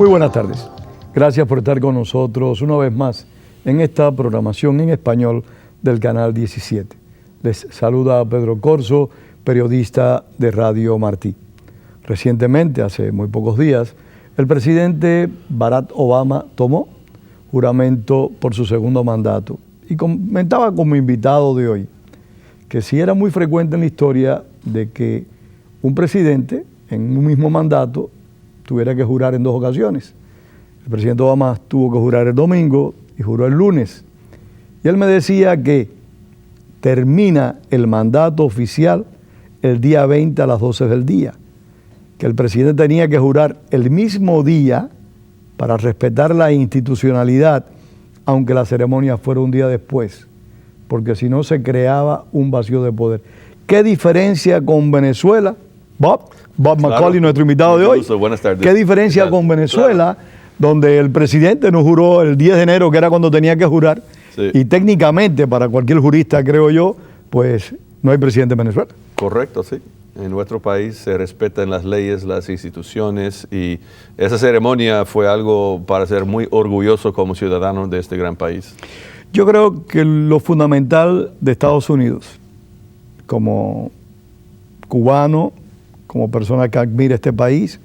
Muy buenas tardes. Gracias por estar con nosotros una vez más en esta programación en español del Canal 17. Les saluda Pedro Corzo, periodista de Radio Martí. Recientemente, hace muy pocos días, el presidente Barack Obama tomó juramento por su segundo mandato y comentaba como invitado de hoy que sí era muy frecuente en la historia de que un presidente en un mismo mandato tuviera que jurar en dos ocasiones. El presidente Obama tuvo que jurar el domingo y juró el lunes. Y él me decía que termina el mandato oficial el día 20 a las 12 del día, que el presidente tenía que jurar el mismo día para respetar la institucionalidad, aunque la ceremonia fuera un día después, porque si no se creaba un vacío de poder. ¿Qué diferencia con Venezuela? Bob Macaulay, nuestro invitado de hoy. Buenas tardes. ¿Qué diferencia con Venezuela, donde el presidente no juró el 10 de enero, que era cuando tenía que jurar? Sí. Y técnicamente, para cualquier jurista, creo yo, pues no hay presidente en Venezuela. Correcto, sí. En nuestro país se respetan las leyes, las instituciones, y esa ceremonia fue algo para ser muy orgulloso como ciudadano de este gran país. Yo creo que lo fundamental de Estados Unidos, como cubano, como persona que admira este país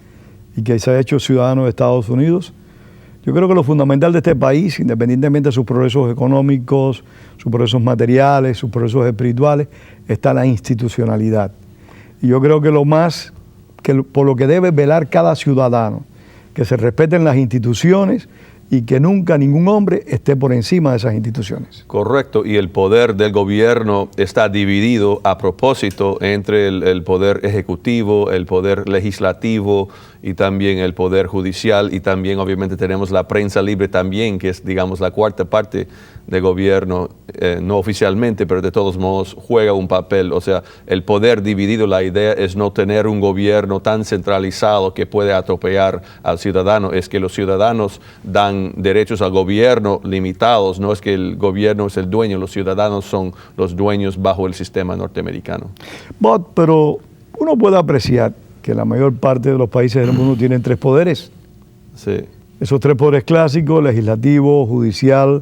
y que se ha hecho ciudadano de Estados Unidos, yo creo que lo fundamental de este país, independientemente de sus progresos económicos, sus progresos materiales, sus progresos espirituales, está la institucionalidad. Y yo creo que lo más, por lo que debe velar cada ciudadano, que se respeten las instituciones y que nunca ningún hombre esté por encima de esas instituciones. Correcto, y el poder del gobierno está dividido a propósito entre el poder ejecutivo, el poder legislativo y también el poder judicial, y también obviamente tenemos la prensa libre también, que es, digamos, la cuarta parte del gobierno, no oficialmente, pero de todos modos juega un papel. O sea, el poder dividido, la idea es no tener un gobierno tan centralizado que puede atropellar al ciudadano, es que los ciudadanos dan derechos al gobierno limitados, no es que el gobierno es el dueño, los ciudadanos son los dueños bajo el sistema norteamericano. Pero uno puede apreciar que la mayor parte de los países del mundo tienen tres poderes. Sí. Esos tres poderes clásicos, legislativo, judicial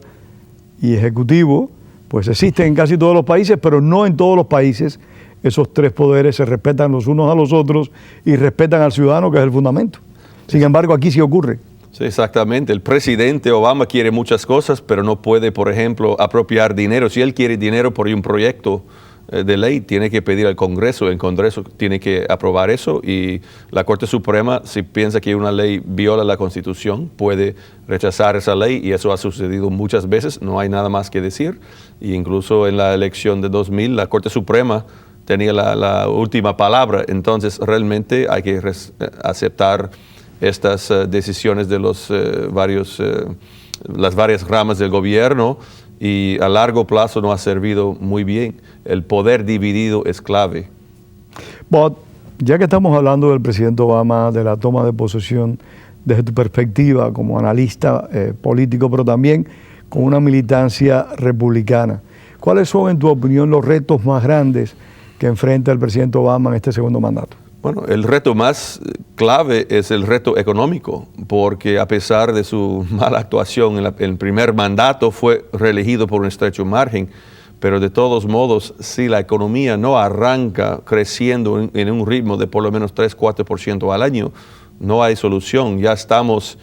y ejecutivo, pues existen en casi todos los países, pero no en todos los países esos tres poderes se respetan los unos a los otros y respetan al ciudadano, que es el fundamento. Sin embargo, aquí sí ocurre. Sí, exactamente. El presidente Obama quiere muchas cosas, pero no puede, por ejemplo, apropiar dinero. Si él quiere dinero por un proyecto de ley, tiene que pedir al Congreso, el Congreso tiene que aprobar eso, y la Corte Suprema, si piensa que una ley viola la Constitución, puede rechazar esa ley, y eso ha sucedido muchas veces, no hay nada más que decir. Y incluso en la elección de 2000, la Corte Suprema tenía la última palabra. Entonces realmente hay que aceptar estas decisiones de los las varias ramas del gobierno, y a largo plazo no ha servido muy bien. El poder dividido es clave. Ya que estamos hablando del presidente Obama, de la toma de posesión, desde tu perspectiva como analista político, pero también con una militancia republicana, ¿cuáles son, en tu opinión, los retos más grandes que enfrenta el presidente Obama en este segundo mandato? Bueno, el reto más clave es el reto económico, porque a pesar de su mala actuación en el primer mandato, fue reelegido por un estrecho margen, pero de todos modos, si la economía no arranca creciendo en un ritmo de por lo menos 3-4% al año, no hay solución. Ya estamos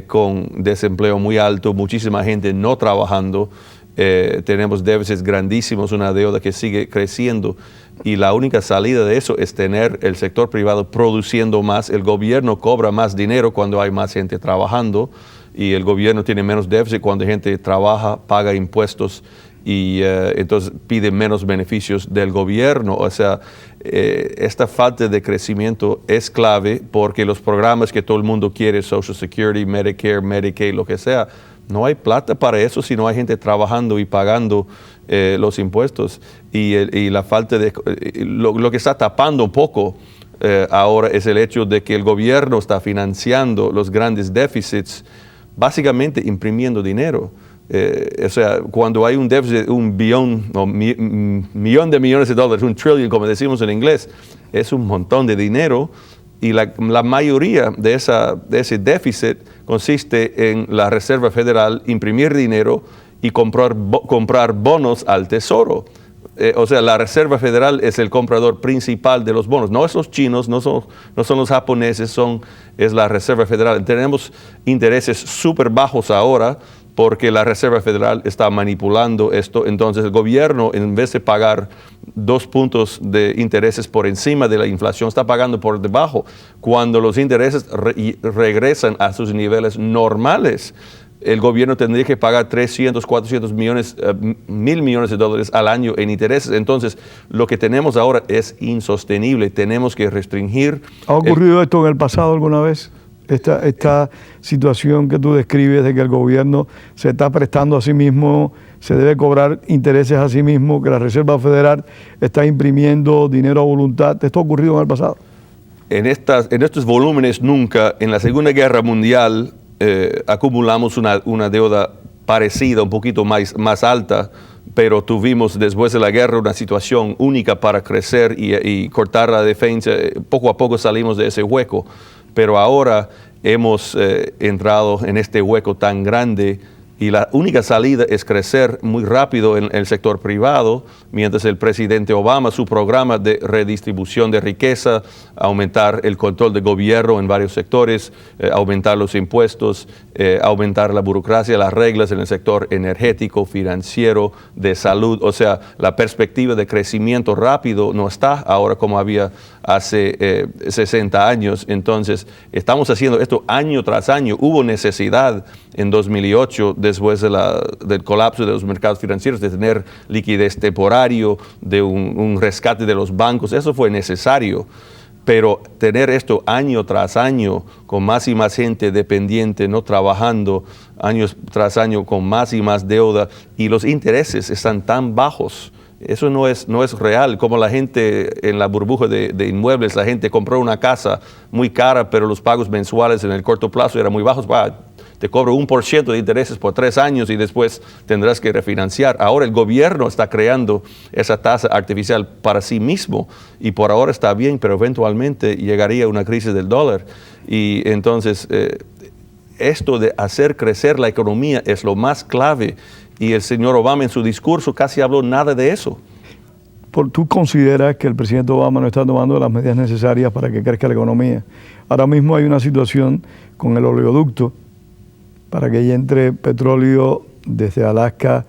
con desempleo muy alto, muchísima gente no trabajando, tenemos déficits grandísimos, una deuda que sigue creciendo, y la única salida de eso es tener el sector privado produciendo más. El gobierno cobra más dinero cuando hay más gente trabajando, y el gobierno tiene menos déficit cuando la gente trabaja, paga impuestos, y entonces pide menos beneficios del gobierno. O sea, esta falta de crecimiento es clave, porque los programas que todo el mundo quiere, Social Security, Medicare, Medicaid, lo que sea, no hay plata para eso si no hay gente trabajando y pagando los impuestos. Y la falta de lo que está tapando un poco ahora es el hecho de que el gobierno está financiando los grandes déficits, básicamente imprimiendo dinero. O sea, cuando hay un déficit, un billón o millón de millones de dólares, un trillion, como decimos en inglés, es un montón de dinero, y la mayoría de ese déficit consiste en la Reserva Federal imprimir dinero y comprar bonos al Tesoro. O sea, la Reserva Federal es el comprador principal de los bonos. No es los chinos, no son los japoneses, es la Reserva Federal. Tenemos intereses súper bajos ahora porque la Reserva Federal está manipulando esto. Entonces el gobierno, en vez de pagar 2 puntos de intereses por encima de la inflación, está pagando por debajo. Cuando los intereses regresan a sus niveles normales, el gobierno tendría que pagar 300, 400 millones, 1.000 millones de dólares al año en intereses. Entonces, lo que tenemos ahora es insostenible. Tenemos que restringir. ¿Ha ocurrido esto en el pasado alguna vez? Esta situación que tú describes de que el gobierno se está prestando a sí mismo, se debe cobrar intereses a sí mismo, que la Reserva Federal está imprimiendo dinero a voluntad. ¿Esto ha ocurrido en el pasado? En estos volúmenes nunca. En la Segunda Guerra Mundial acumulamos una deuda parecida, un poquito más alta, pero tuvimos después de la guerra una situación única para crecer y cortar la defensa. Poco a poco salimos de ese hueco, pero ahora hemos entrado en este hueco tan grande y la única salida es crecer muy rápido en el sector privado, mientras el presidente Obama, su programa de redistribución de riqueza, aumentar el control de gobierno en varios sectores, aumentar los impuestos, aumentar la burocracia, las reglas en el sector energético, financiero, de salud. O sea, la perspectiva de crecimiento rápido no está ahora como había hace 60 años. Entonces, estamos haciendo esto año tras año. Hubo necesidad en 2008, después del colapso de los mercados financieros, de tener liquidez temporario, de un rescate de los bancos. Eso fue necesario. Pero tener esto año tras año, con más y más gente dependiente, no trabajando, años tras año con más y más deuda, y los intereses están tan bajos, eso no es real. Como la gente en la burbuja de inmuebles, la gente compró una casa muy cara, pero los pagos mensuales en el corto plazo eran muy bajos. Te cobro 1% de intereses por 3 años y después tendrás que refinanciar. Ahora el gobierno está creando esa tasa artificial para sí mismo y por ahora está bien, pero eventualmente llegaría una crisis del dólar. Y entonces esto de hacer crecer la economía es lo más clave y el señor Obama en su discurso casi habló nada de eso. ¿Tú consideras que el presidente Obama no está tomando las medidas necesarias para que crezca la economía? Ahora mismo hay una situación con el oleoducto para que entre petróleo desde Alaska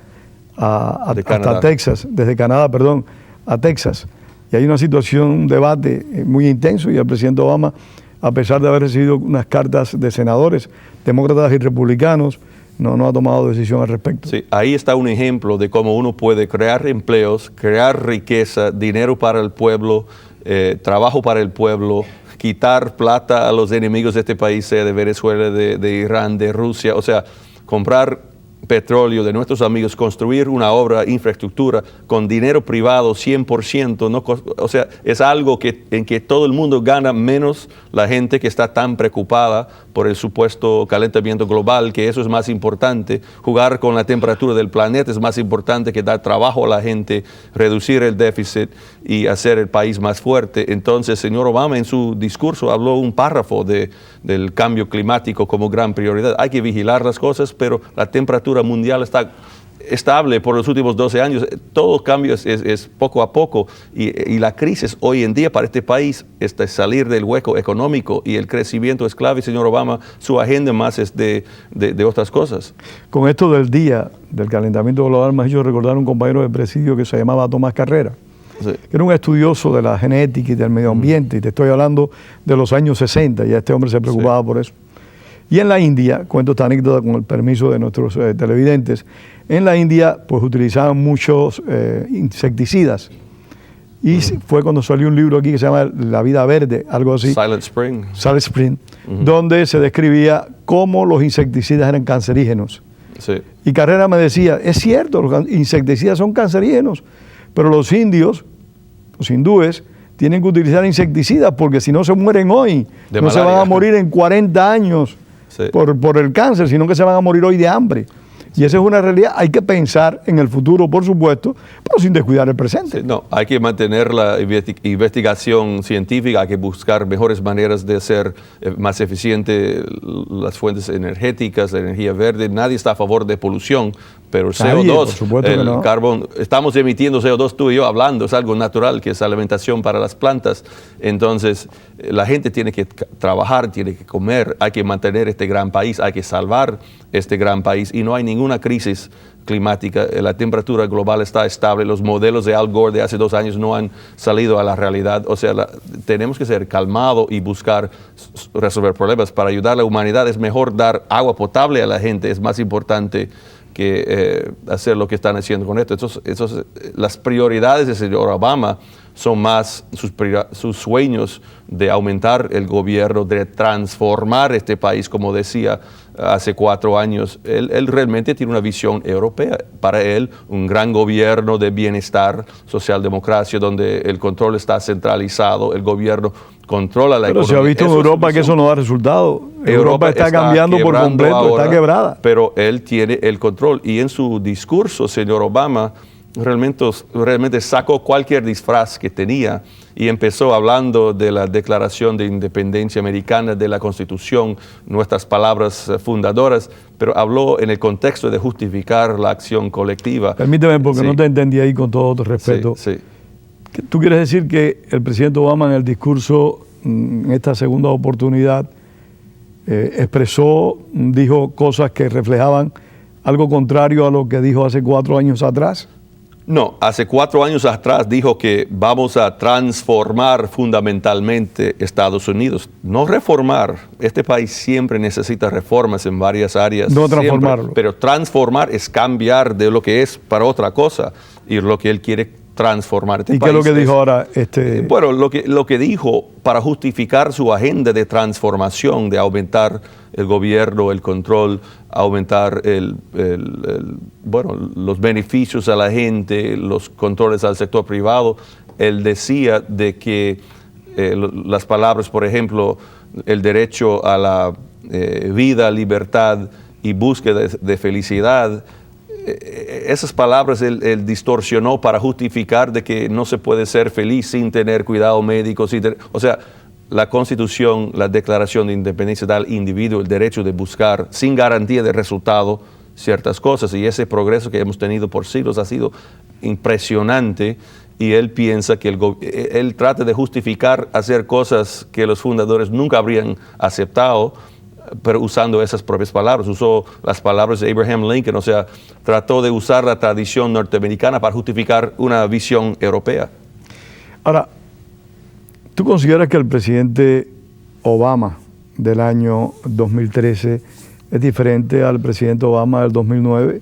hasta Texas, desde Canadá, perdón, a Texas. Y hay una situación, un debate muy intenso y el presidente Obama, a pesar de haber recibido unas cartas de senadores, demócratas y republicanos, no ha tomado decisión al respecto. Sí, ahí está un ejemplo de cómo uno puede crear empleos, crear riqueza, dinero para el pueblo, trabajo para el pueblo, quitar plata a los enemigos de este país, sea de Venezuela, de Irán, de Rusia, o sea, comprar petróleo de nuestros amigos, construir una obra, infraestructura con dinero privado 100%, ¿no? O sea, es algo en que todo el mundo gana, menos la gente que está tan preocupada por el supuesto calentamiento global, que eso es más importante. Jugar con la temperatura del planeta es más importante que dar trabajo a la gente, reducir el déficit y hacer el país más fuerte. Entonces, señor Obama en su discurso habló un párrafo del cambio climático como gran prioridad. Hay que vigilar las cosas, pero la temperatura mundial está estable por los últimos 12 años. Todo cambio es poco a poco y la crisis hoy en día para este país es salir del hueco económico y el crecimiento es clave. Señor Obama, su agenda más es de otras cosas. Con esto del día del calentamiento global, me ha hecho recordar un compañero de presidio que se llamaba Tomás Carrera, sí, que era un estudioso de la genética y del medio ambiente, y te estoy hablando de los años 60, ya este hombre se preocupaba, sí, por eso. Y en la India, cuento esta anécdota con el permiso de nuestros televidentes, en la India pues utilizaban muchos insecticidas. Y fue cuando salió un libro aquí que se llama La vida verde, algo así. Silent Spring. Silent Spring, donde se describía cómo los insecticidas eran cancerígenos. Sí. Y Carrera me decía, es cierto, los insecticidas son cancerígenos, pero los indios, los hindúes, tienen que utilizar insecticidas porque si no se mueren hoy, no se van a morir en 40 años. Sí. Por el cáncer, sino que se van a morir hoy de hambre. Y esa es una realidad. Hay que pensar en el futuro, por supuesto, pero sin descuidar el presente. Sí, no, hay que mantener la investigación científica, hay que buscar mejores maneras de hacer más eficiente las fuentes energéticas, la energía verde. Nadie está a favor de polución, pero el CO2, el carbón, estamos emitiendo CO2 tú y yo hablando, es algo natural, que es alimentación para las plantas. Entonces, la gente tiene que trabajar, tiene que comer, hay que mantener este gran país, hay que salvar este gran país, y no hay ninguna crisis climática. La temperatura global está estable, los modelos de Al Gore de hace 2 años no han salido a la realidad. O sea, tenemos que ser calmados y buscar resolver problemas. Para ayudar a la humanidad es mejor dar agua potable a la gente, es más importante que hacer lo que están haciendo con esto. Las prioridades del señor Obama son más sus sueños de aumentar el gobierno, de transformar este país, como decía hace 4 años. Él realmente tiene una visión europea. Para él, un gran gobierno de bienestar, socialdemocracia, donde el control está centralizado, el gobierno controla la economía. Pero se ha visto en Europa que eso no da resultado. Europa está cambiando por completo, ahora, está quebrada. Pero él tiene el control. Y en su discurso, señor Obama, realmente sacó cualquier disfraz que tenía y empezó hablando de la Declaración de Independencia Americana, de la Constitución, nuestras palabras fundadoras, pero habló en el contexto de justificar la acción colectiva. Permíteme, porque no te entendí ahí, con todo otro respeto. Sí. ¿Tú quieres decir que el presidente Obama en el discurso, en esta segunda oportunidad, dijo cosas que reflejaban algo contrario a lo que dijo hace 4 años atrás? No, hace 4 años atrás dijo que vamos a transformar fundamentalmente Estados Unidos, no reformar. Este país siempre necesita reformas en varias áreas. No transformarlo. Pero transformar es cambiar de lo que es para otra cosa, y lo que él quiere transformar este país. ¿Y qué es lo que dijo ahora? Bueno, lo que dijo para justificar su agenda de transformación, de aumentar el gobierno, el control, aumentar los beneficios a la gente, los controles al sector privado. Él decía de que las palabras, por ejemplo, el derecho a la vida, libertad y búsqueda de felicidad, esas palabras él distorsionó para justificar de que no se puede ser feliz sin tener cuidado médico. O sea, la Constitución, la Declaración de Independencia da al individuo el derecho de buscar sin garantía de resultado ciertas cosas, y ese progreso que hemos tenido por siglos ha sido impresionante, y él piensa que él trata de justificar hacer cosas que los fundadores nunca habrían aceptado, pero usando esas propias palabras. Usó las palabras de Abraham Lincoln, o sea, trató de usar la tradición norteamericana para justificar una visión europea. Ahora, ¿tú consideras que el presidente Obama del año 2013 es diferente al presidente Obama del 2009?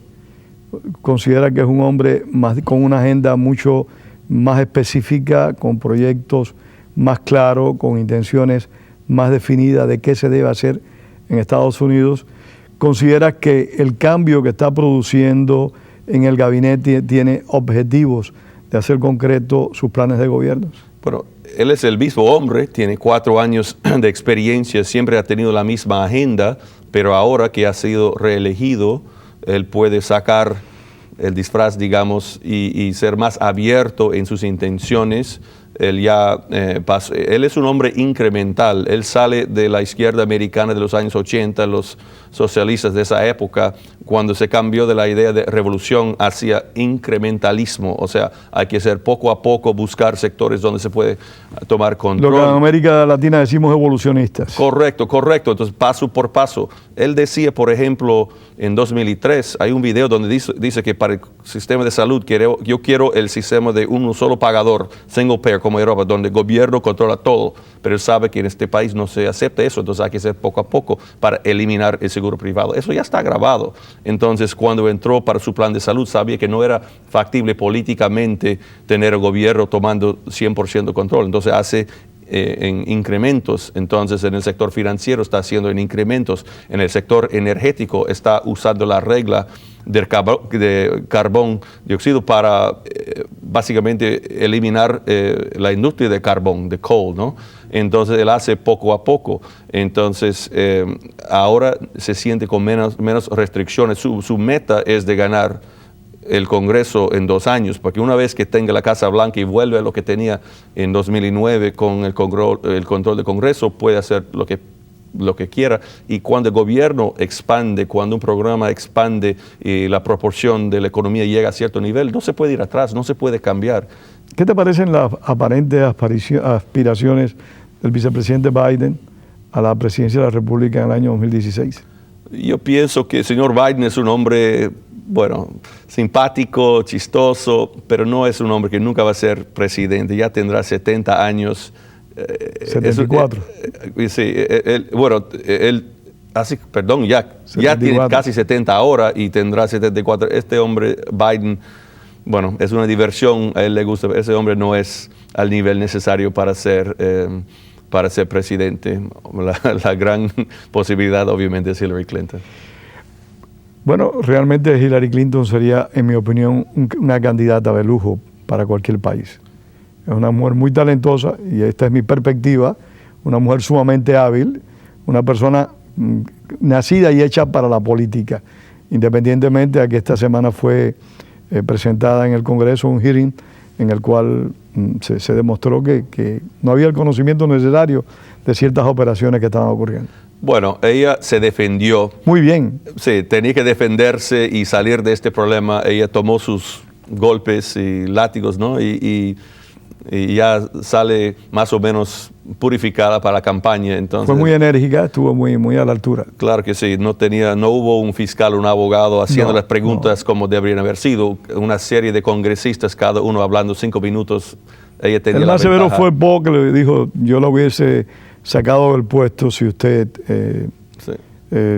¿Considera que es un hombre con una agenda mucho más específica, con proyectos más claros, con intenciones más definidas de qué se debe hacer en Estados Unidos? ¿Considera que el cambio que está produciendo en el gabinete tiene objetivos de hacer concreto sus planes de gobierno? Bueno, él es el mismo hombre, tiene 4 años de experiencia, siempre ha tenido la misma agenda, pero ahora que ha sido reelegido, él puede sacar el disfraz, digamos, y ser más abierto en sus intenciones. Él es un hombre incremental. Él sale de la izquierda americana de los años 80, los socialistas de esa época, cuando se cambió de la idea de revolución hacia incrementalismo. O sea, hay que hacer poco a poco, buscar sectores donde se puede tomar control. Lo que en América Latina decimos evolucionistas. Correcto. Entonces, paso por paso. Él decía, por ejemplo, en 2003, hay un video donde dice que para el sistema de salud, yo quiero el sistema de un solo pagador, single payer, como Europa, donde el gobierno controla todo, pero él sabe que en este país no se acepta eso, entonces hay que hacer poco a poco para eliminar el seguro privado. Eso ya está grabado. Entonces, cuando entró para su plan de salud, sabía que no era factible políticamente tener el gobierno tomando 100% control. Entonces, hace en incrementos. Entonces, en el sector financiero está haciendo en incrementos. En el sector energético está usando la regla de carbón dióxido para básicamente eliminar la industria de carbón, de coal, ¿no? Entonces él hace poco a poco. Entonces ahora se siente con menos restricciones. Su meta es de ganar el Congreso en 2 años, porque una vez que tenga la Casa Blanca y vuelve a lo que tenía en 2009 con el control del Congreso, puede hacer lo que quiera. Y cuando el gobierno expande, cuando un programa expande y la proporción de la economía llega a cierto nivel, no se puede ir atrás, no se puede cambiar. ¿Qué te parecen las aparentes aspiraciones del vicepresidente Biden a la presidencia de la República en el año 2016? Yo pienso que el señor Biden es un hombre, bueno, simpático, chistoso, pero no es un hombre que nunca va a ser presidente. Ya tendrá 70 años. 74. Sí, ya tiene casi 70 ahora y tendrá 74. Este hombre, Biden, bueno, es una diversión, a él le gusta. Ese hombre no es al nivel necesario para ser presidente. La gran posibilidad, obviamente, es Hillary Clinton. Bueno, realmente Hillary Clinton sería, en mi opinión, una candidata de lujo para cualquier país. Es una mujer muy talentosa, y esta es mi perspectiva, una mujer sumamente hábil, una persona nacida y hecha para la política, independientemente de que esta semana fue presentada en el Congreso un hearing en el cual se demostró que no había el conocimiento necesario de ciertas operaciones que estaban ocurriendo. Bueno, ella se defendió. Muy bien. Sí, tenía que defenderse y salir de este problema. Ella tomó sus golpes y látigos, ¿no? Y ya sale más o menos purificada para la campaña. Entonces, fue muy enérgica, estuvo muy a la altura. Claro que sí, no hubo un fiscal, un abogado haciendo las preguntas como deberían haber sido. Una serie de congresistas, cada uno hablando 5 minutos. Ella tenía el la más severo ventaja. fue Bo, que le dijo: yo lo hubiese sacado del puesto si usted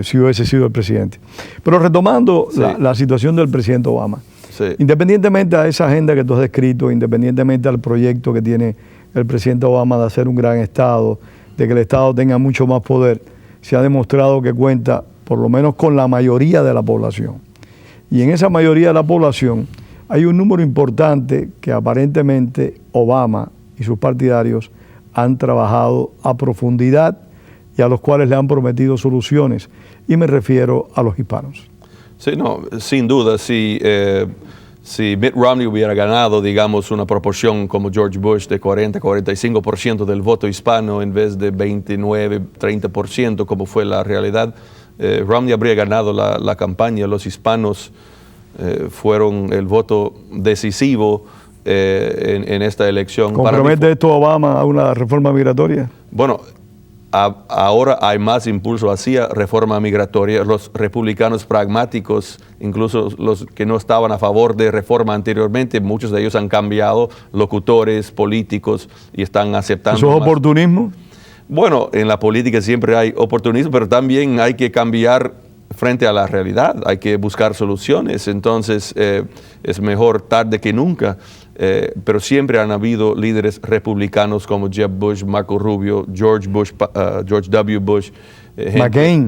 si hubiese sido el presidente. Pero retomando la situación del presidente Obama, independientemente a esa agenda que tú has descrito, independientemente al proyecto que tiene el presidente Obama de hacer un gran Estado, de que el Estado tenga mucho más poder, se ha demostrado que cuenta por lo menos con la mayoría de la población. Y en esa mayoría de la población hay un número importante que aparentemente Obama y sus partidarios han trabajado a profundidad y a los cuales le han prometido soluciones, y me refiero a los hispanos. Sí, no, sin duda, si Mitt Romney hubiera ganado, digamos, una proporción como George Bush de 40-45% del voto hispano en vez de 29-30% como fue la realidad, Romney habría ganado la campaña. Los hispanos fueron el voto decisivo en esta elección. ¿Compromete esto Obama a una reforma migratoria? Bueno, ahora hay más impulso hacia reforma migratoria. Los republicanos pragmáticos, incluso los que no estaban a favor de reforma anteriormente, muchos de ellos han cambiado, locutores, políticos, y están aceptando. ¿Eso es oportunismo? Bueno, en la política siempre hay oportunismo, pero también hay que cambiar frente a la realidad, hay que buscar soluciones. Entonces es mejor tarde que nunca. Pero siempre han habido líderes republicanos como Jeb Bush, Marco Rubio, George W. Bush,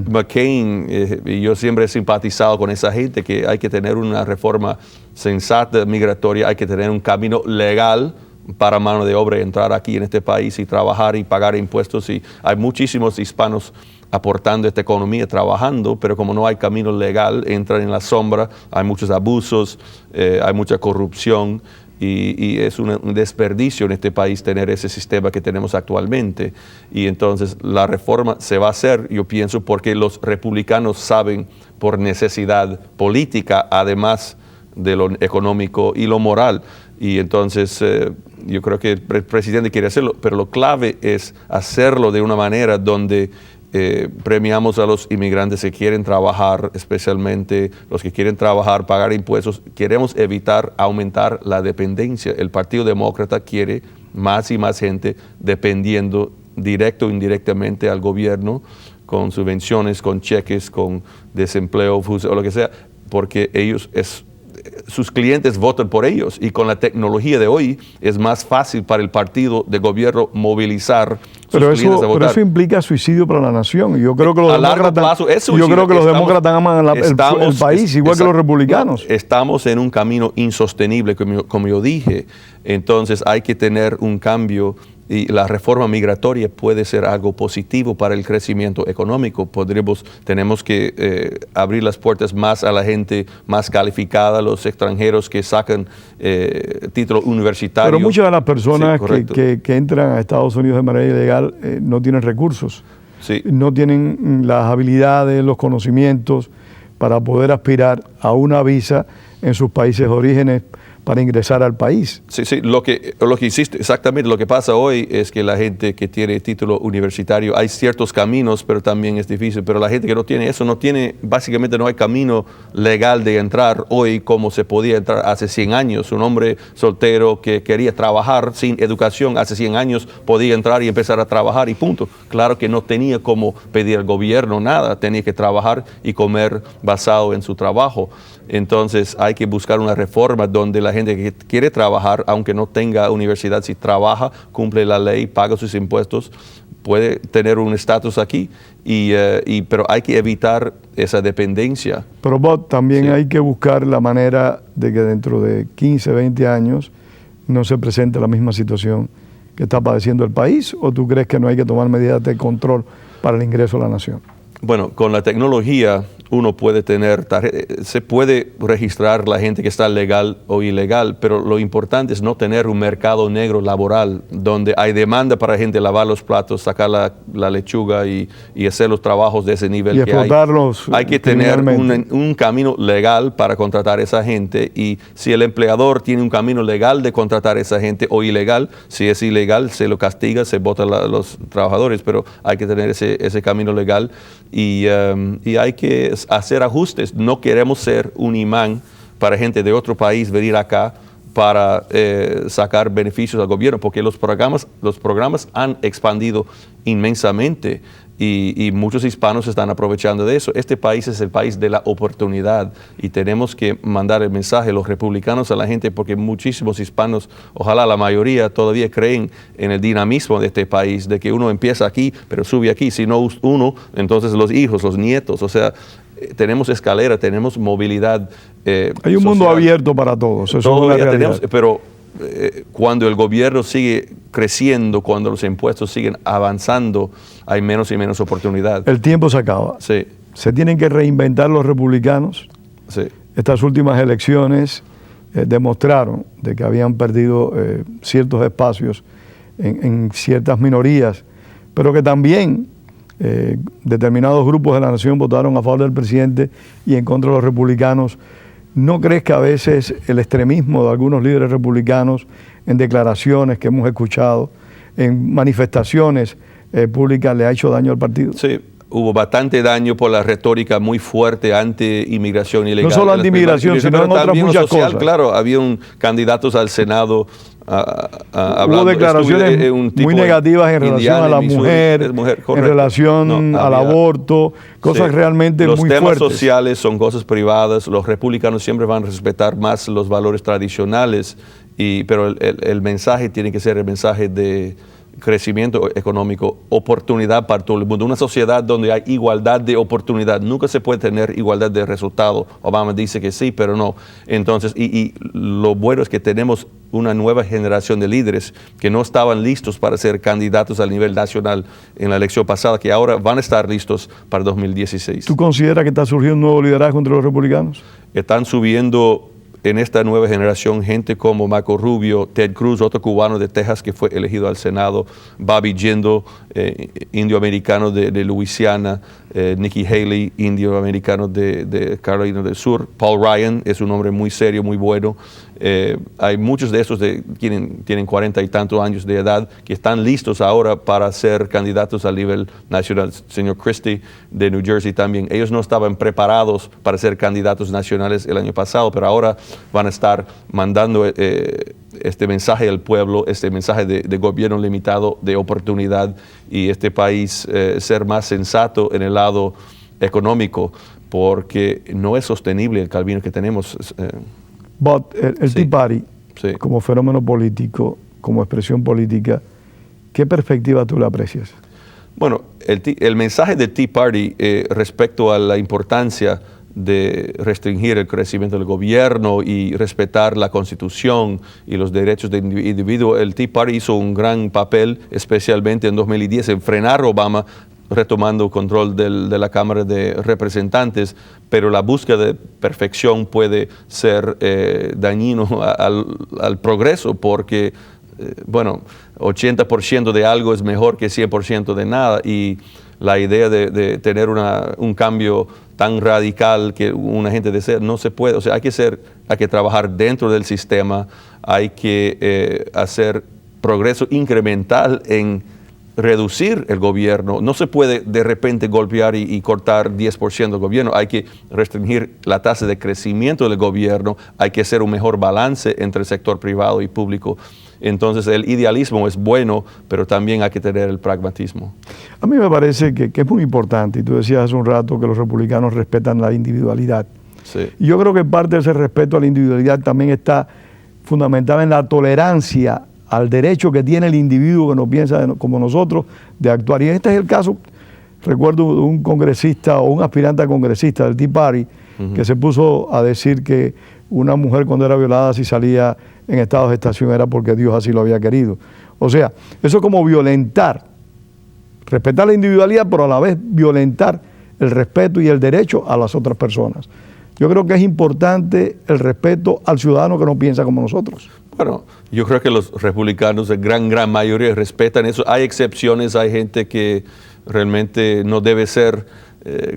McCain, y yo siempre he simpatizado con esa gente, que hay que tener una reforma sensata migratoria, hay que tener un camino legal para mano de obra, entrar aquí en este país y trabajar y pagar impuestos. Y hay muchísimos hispanos aportando a esta economía, trabajando, pero como no hay camino legal, entran en la sombra, hay muchos abusos, hay mucha corrupción. Y es un desperdicio en este país tener ese sistema que tenemos actualmente. Y entonces la reforma se va a hacer, yo pienso, porque los republicanos saben, por necesidad política, además de lo económico y lo moral. Y entonces yo creo que el presidente quiere hacerlo, pero lo clave es hacerlo de una manera donde premiamos a los inmigrantes que quieren trabajar, especialmente los que quieren trabajar, pagar impuestos. Queremos evitar aumentar la dependencia. El Partido Demócrata quiere más y más gente dependiendo directo o indirectamente al gobierno, con subvenciones, con cheques, con desempleo o lo que sea, porque sus clientes votan por ellos, y con la tecnología de hoy es más fácil para el partido de gobierno movilizar clientes a votar. Pero eso implica suicidio para la nación. Y yo creo que los a largo plazo es suicidio. Yo creo que los demócratas aman el país, igual que los republicanos. Estamos en un camino insostenible, como yo dije. Entonces hay que tener un cambio. Y la reforma migratoria puede ser algo positivo para el crecimiento económico. Tenemos que abrir las puertas más a la gente más calificada, los extranjeros que sacan título universitario. Pero muchas de las personas que entran a Estados Unidos de manera ilegal no tienen recursos, no tienen las habilidades, los conocimientos para poder aspirar a una visa en sus países de orígenes para ingresar al país. Sí, lo que hiciste, exactamente lo que pasa hoy es que la gente que tiene título universitario, hay ciertos caminos, pero también es difícil, pero la gente que no tiene eso, básicamente no hay camino legal de entrar hoy como se podía entrar hace 100 años. Un hombre soltero que quería trabajar sin educación hace 100 años podía entrar y empezar a trabajar y punto. Claro que no tenía como pedir al gobierno nada, tenía que trabajar y comer basado en su trabajo. Entonces hay que buscar una reforma donde la gente que quiere trabajar, aunque no tenga universidad, si trabaja, cumple la ley, paga sus impuestos, puede tener un estatus aquí, pero hay que evitar esa dependencia. Pero Bob, también hay que buscar la manera de que dentro de 15, 20 años no se presente la misma situación que está padeciendo el país, ¿o tú crees que no hay que tomar medidas de control para el ingreso a la nación? Bueno, con la tecnología uno puede se puede registrar la gente que está legal o ilegal, pero lo importante es no tener un mercado negro laboral donde hay demanda para gente lavar los platos, sacar la lechuga y hacer los trabajos de ese nivel. Y explotarlos. Hay que tener un camino legal para contratar a esa gente, y si el empleador tiene un camino legal de contratar a esa gente o ilegal, si es ilegal se lo castiga, se bota a los trabajadores, pero hay que tener ese camino legal y hay que hacer ajustes. No queremos ser un imán para gente de otro país venir acá para sacar beneficios al gobierno, porque los programas han expandido inmensamente y muchos hispanos están aprovechando de eso. Este país es el país de la oportunidad y tenemos que mandar el mensaje, los republicanos, a la gente, porque muchísimos hispanos, ojalá la mayoría, todavía creen en el dinamismo de este país, de que uno empieza aquí, pero sube aquí. Si no uno, entonces los hijos, los nietos, o sea, tenemos escalera, tenemos movilidad. Hay un mundo abierto para todos, eso es una realidad. Pero cuando el gobierno sigue creciendo, cuando los impuestos siguen avanzando, hay menos y menos oportunidad. El tiempo se acaba. Sí. Se tienen que reinventar los republicanos. Sí. Estas últimas elecciones demostraron de que habían perdido ciertos espacios en ciertas minorías, pero que también determinados grupos de la nación votaron a favor del presidente y en contra de los republicanos. ¿No crees que a veces el extremismo de algunos líderes republicanos en declaraciones que hemos escuchado, en manifestaciones públicas, le ha hecho daño al partido? Sí, hubo bastante daño por la retórica muy fuerte anti-inmigración ilegal. No solo anti-inmigración, sino en otras muchas cosas. Claro, había candidatos al Senado hablando. Hubo declaraciones muy negativas en relación a la mujer, en relación al aborto, cosas realmente muy fuertes. Los temas sociales son cosas privadas. Los republicanos siempre van a respetar más los valores tradicionales, pero el mensaje tiene que ser el mensaje de crecimiento económico, oportunidad para todo el mundo. Una sociedad donde hay igualdad de oportunidad. Nunca se puede tener igualdad de resultado. Obama dice que sí, pero no. Entonces, y lo bueno es que tenemos una nueva generación de líderes que no estaban listos para ser candidatos a nivel nacional en la elección pasada, que ahora van a estar listos para 2016. ¿Tú consideras que está surgiendo un nuevo liderazgo entre los republicanos? Están subiendo en esta nueva generación gente como Marco Rubio, Ted Cruz, otro cubano de Texas que fue elegido al Senado, Bobby Jindal, indioamericano de Luisiana, Nikki Haley, indioamericano de Carolina del Sur, Paul Ryan es un hombre muy serio, muy bueno. Hay muchos de esos que tienen 40 y tantos años de edad que están listos ahora para ser candidatos a nivel nacional. Señor Christie de New Jersey también. Ellos no estaban preparados para ser candidatos nacionales el año pasado, pero ahora van a estar mandando este mensaje al pueblo, este mensaje de gobierno limitado, de oportunidad, y este país ser más sensato en el lado económico, porque no es sostenible el camino que tenemos. El Tea Party, como fenómeno político, como expresión política, ¿Qué perspectiva tú le aprecias? Bueno, el mensaje del Tea Party respecto a la importancia de restringir el crecimiento del gobierno y respetar la Constitución y los derechos del individuo, el Tea Party hizo un gran papel, especialmente en 2010, en frenar a Obama retomando control de la Cámara de Representantes, pero la búsqueda de perfección puede ser dañino al progreso porque, bueno, 80% de algo es mejor que 100% de nada y la idea de tener un cambio tan radical que una gente desea no se puede. O sea, hay que trabajar dentro del sistema, hay que hacer progreso incremental en reducir el gobierno. No se puede de repente golpear y cortar 10% del gobierno. Hay que restringir la tasa de crecimiento del gobierno. Hay que hacer un mejor balance entre el sector privado y público. Entonces el idealismo es bueno, pero también hay que tener el pragmatismo. A mí me parece que es muy importante, y tú decías hace un rato que los republicanos respetan la individualidad. Sí. Y yo creo que parte de ese respeto a la individualidad también está fundamentada en la tolerancia al derecho que tiene el individuo que no piensa como nosotros de actuar. Y este es el caso, recuerdo de un congresista o un aspirante a congresista del Tea Party que se puso a decir que una mujer cuando era violada si salía en estado de gestación era porque Dios así lo había querido. O sea, eso es como violentar, respetar la individualidad, pero a la vez violentar el respeto y el derecho a las otras personas. Yo creo que es importante el respeto al ciudadano que no piensa como nosotros. Bueno, yo creo que los republicanos, en gran mayoría, respetan eso. Hay excepciones, hay gente que realmente no debe ser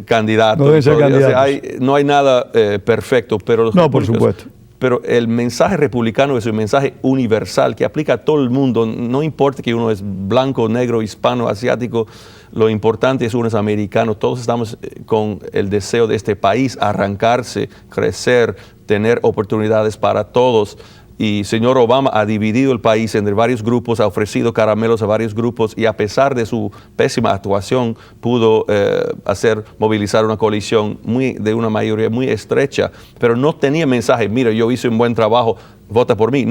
candidato. No debe ser candidato. O sea, no hay nada perfecto, pero los no, por supuesto. Pero el mensaje republicano es un mensaje universal que aplica a todo el mundo. No importa que uno es blanco, negro, hispano, asiático. Lo importante es uno es americano. Todos estamos con el deseo de este país arrancarse, crecer, tener oportunidades para todos. Y señor Obama ha dividido el país entre varios grupos, ha ofrecido caramelos a varios grupos y a pesar de su pésima actuación pudo movilizar una coalición de una mayoría muy estrecha, pero no tenía mensaje, mira, yo hice un buen trabajo, vota por mí.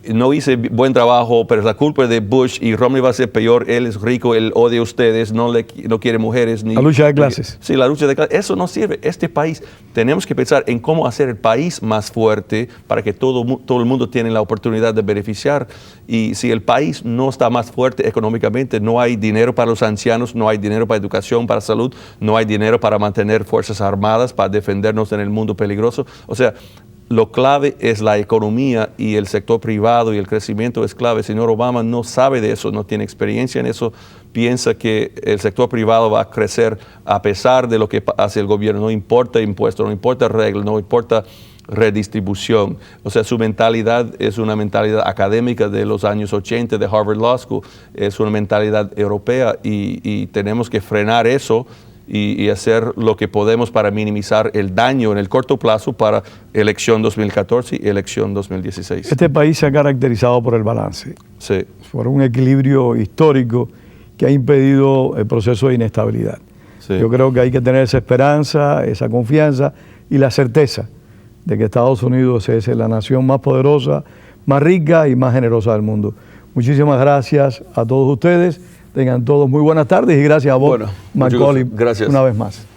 No hice buen trabajo, pero es la culpa de Bush y Romney va a ser peor, él es rico, él odia a ustedes, no quiere mujeres. La lucha de clases. Sí, la lucha de clases. Eso no sirve. Este país, tenemos que pensar en cómo hacer el país más fuerte para que todo el mundo tenga la oportunidad de beneficiar. Y si el país no está más fuerte económicamente, no hay dinero para los ancianos, no hay dinero para educación, para salud, no hay dinero para mantener fuerzas armadas, para defendernos en el mundo peligroso. O sea, lo clave es la economía y el sector privado y el crecimiento es clave. El señor Obama no sabe de eso, no tiene experiencia en eso, piensa que el sector privado va a crecer a pesar de lo que hace el gobierno, no importa impuestos, no importa reglas, no importa redistribución. O sea, su mentalidad es una mentalidad académica de los años 80 de Harvard Law School, es una mentalidad europea y tenemos que frenar eso y hacer lo que podemos para minimizar el daño en el corto plazo para elección 2014 y elección 2016. Este país se ha caracterizado por el balance, sí, por un equilibrio histórico que ha impedido el proceso de inestabilidad. Sí. Yo creo que hay que tener esa esperanza, esa confianza y la certeza de que Estados Unidos es la nación más poderosa, más rica y más generosa del mundo. Muchísimas gracias a todos ustedes. Tengan todos muy buenas tardes y gracias a vos, Macaulay, gracias una vez más.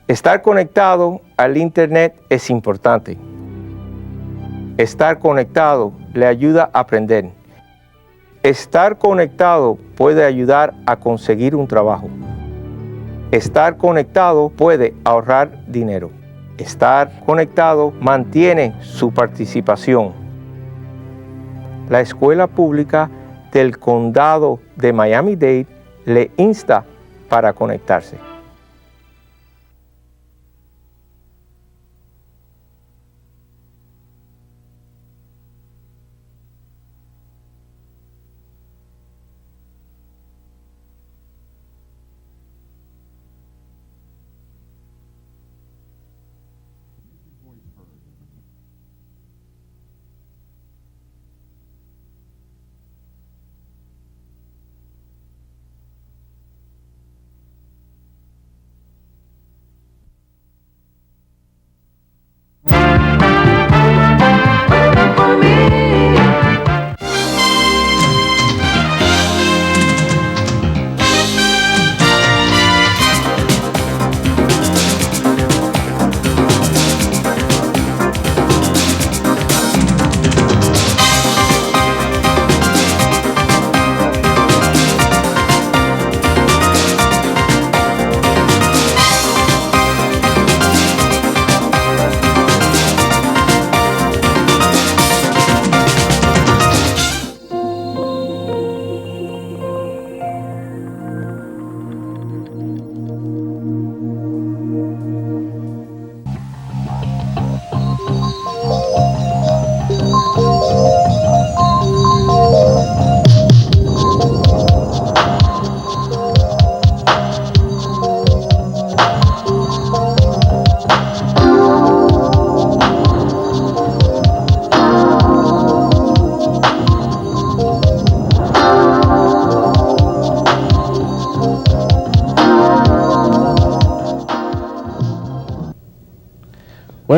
Estar conectado al Internet es importante. Estar conectado le ayuda a aprender. Estar conectado puede ayudar a conseguir un trabajo. Estar conectado puede ahorrar dinero. Estar conectado mantiene su participación. La Escuela Pública del Condado de Miami-Dade le insta para conectarse.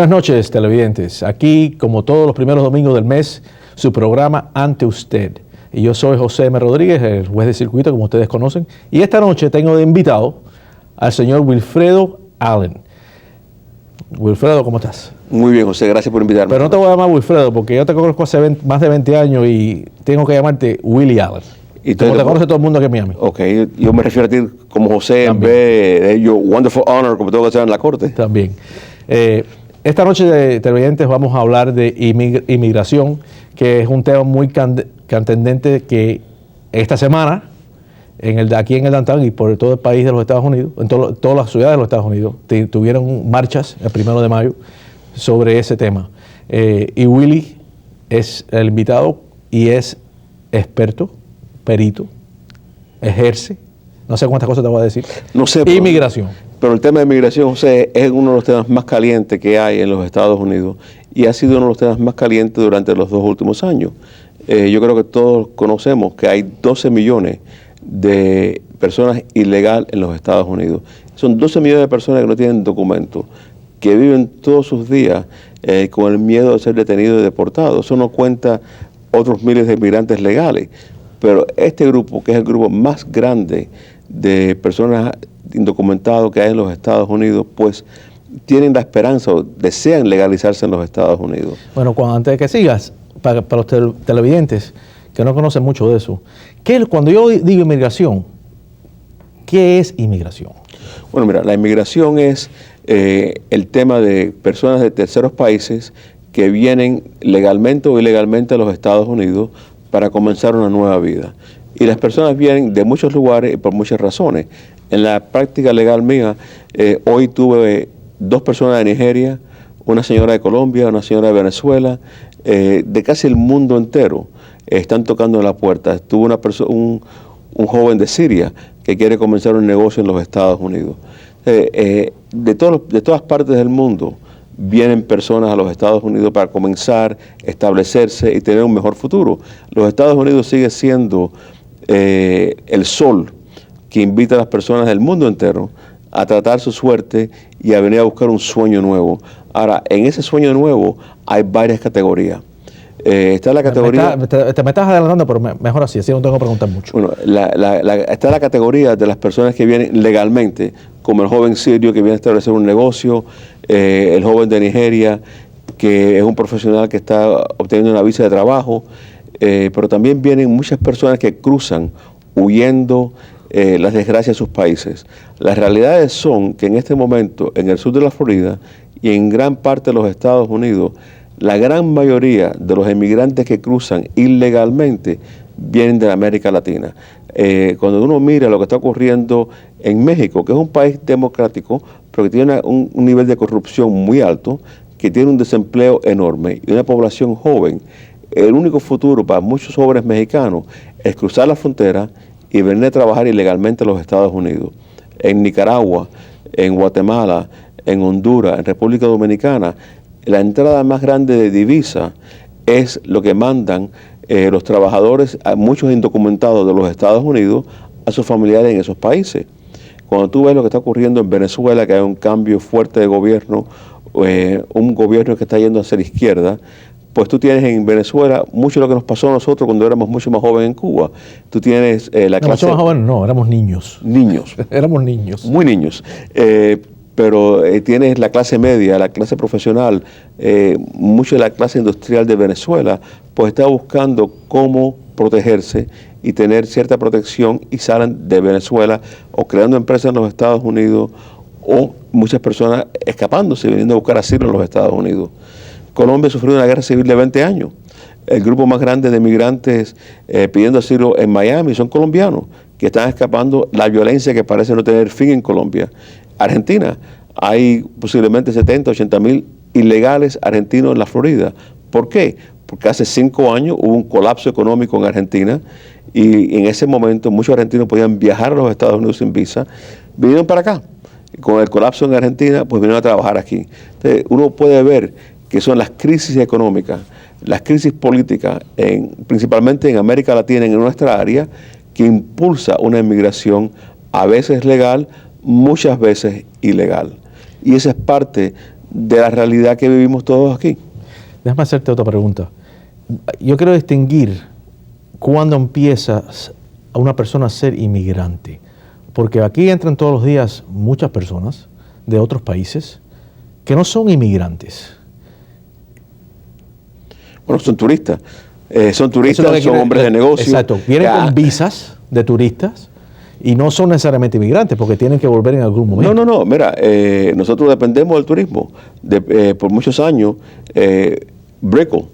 Buenas noches, televidentes. Aquí, como todos los primeros domingos del mes, su programa Ante Usted. Y yo soy José M. Rodríguez, el juez de circuito, como ustedes conocen. Y esta noche tengo de invitado al señor Wilfredo Allen. Wilfredo, ¿cómo estás? Muy bien, José, gracias por invitarme. Pero no te voy a llamar Wilfredo, porque yo te conozco hace más de 20 años y tengo que llamarte Willie Allen. Y como te conoce todo el mundo aquí en Miami. Ok, yo me refiero a ti como José También. en vez de your wonderful honor, como tengo que hacer en la corte. También. Esta noche de televidentes vamos a hablar de inmigración, que es un tema muy candente que esta semana, aquí en el downtown y por todo el país de los Estados Unidos, en todas las ciudades de los Estados Unidos, tuvieron marchas el 1 de mayo sobre ese tema. Y Willie es el invitado y es experto, perito, ejerce, no sé cuántas cosas te voy a decir. No sé. Inmigración. Pero el tema de inmigración, José, es uno de los temas más calientes que hay en los Estados Unidos y ha sido uno de los temas más calientes durante los 2 últimos años. Yo creo que todos conocemos que hay 12 millones de personas ilegales en los Estados Unidos. Son 12 millones de personas que no tienen documentos, que viven todos sus días con el miedo de ser detenidos y deportados. Eso no cuenta otros miles de inmigrantes legales. Pero este grupo, que es el grupo más grande de personas indocumentadas que hay en los Estados Unidos, pues tienen la esperanza o desean legalizarse en los Estados Unidos. Bueno, antes de que sigas, para los televidentes que no conocen mucho de eso, cuando yo digo inmigración, ¿qué es inmigración? Bueno, mira, la inmigración es el tema de personas de terceros países que vienen legalmente o ilegalmente a los Estados Unidos para comenzar una nueva vida. Y las personas vienen de muchos lugares y por muchas razones. En la práctica legal mía, hoy tuve 2 personas de Nigeria, una señora de Colombia, una señora de Venezuela, de casi el mundo entero, están tocando en la puerta. Tuve un joven de Siria que quiere comenzar un negocio en los Estados Unidos. De todas partes del mundo vienen personas a los Estados Unidos para comenzar, establecerse y tener un mejor futuro. Los Estados Unidos sigue siendo el sol que invita a las personas del mundo entero a tratar su suerte y a venir a buscar un sueño nuevo. Ahora, en ese sueño nuevo hay varias categorías. Está la categoría... Te me estás adelantando, pero mejor así no tengo que preguntar mucho. Bueno, está la categoría de las personas que vienen legalmente, como el joven sirio que viene a establecer un negocio, el joven de Nigeria, que es un profesional que está obteniendo una visa de trabajo, pero también vienen muchas personas que cruzan huyendo las desgracias de sus países. Las realidades son que en este momento, en el sur de la Florida y en gran parte de los Estados Unidos, la gran mayoría de los emigrantes que cruzan ilegalmente vienen de la América Latina. Cuando uno mira lo que está ocurriendo en México, que es un país democrático, pero que tiene un nivel de corrupción muy alto, que tiene un desempleo enorme y una población joven, el único futuro para muchos jóvenes mexicanos es cruzar la frontera y venir a trabajar ilegalmente a los Estados Unidos. En Nicaragua, en Guatemala, en Honduras, en República Dominicana, la entrada más grande de divisa es lo que mandan los trabajadores, muchos indocumentados de los Estados Unidos, a sus familiares en esos países. Cuando tú ves lo que está ocurriendo en Venezuela, que hay un cambio fuerte de gobierno, un gobierno que está yendo hacia la izquierda, pues tú tienes en Venezuela mucho de lo que nos pasó a nosotros cuando éramos mucho más jóvenes en Cuba. Tú tienes la clase... Mucho más jóvenes, no, éramos niños. Niños. Éramos niños. Muy niños. Pero tienes la clase media, la clase profesional, mucho de la clase industrial de Venezuela, pues está buscando cómo protegerse y tener cierta protección y salen de Venezuela o creando empresas en los Estados Unidos o muchas personas escapándose, viniendo a buscar asilo en los Estados Unidos. Colombia sufrió una guerra civil de 20 años. El grupo más grande de migrantes pidiendo asilo en Miami son colombianos que están escapando la violencia que parece no tener fin en Colombia. Argentina, hay posiblemente 70, 80 mil ilegales argentinos en la Florida. ¿Por qué? Porque hace 5 años hubo un colapso económico en Argentina y en ese momento muchos argentinos podían viajar a los Estados Unidos sin visa, vinieron para acá. Con el colapso en Argentina, pues vinieron a trabajar aquí. Entonces, uno puede ver que son las crisis económicas, las crisis políticas, principalmente en América Latina, en nuestra área, que impulsa una inmigración a veces legal, muchas veces ilegal. Y esa es parte de la realidad que vivimos todos aquí. Déjame hacerte otra pregunta. Yo quiero distinguir cuándo empieza a una persona a ser inmigrante. Porque aquí entran todos los días muchas personas de otros países que no son inmigrantes. Bueno, son turistas. Son turistas, Eso es son hombres de negocio. Exacto. Vienen con visas de turistas y no son necesariamente inmigrantes porque tienen que volver en algún momento. No. Mira, nosotros dependemos del turismo. Por muchos años, Brickell,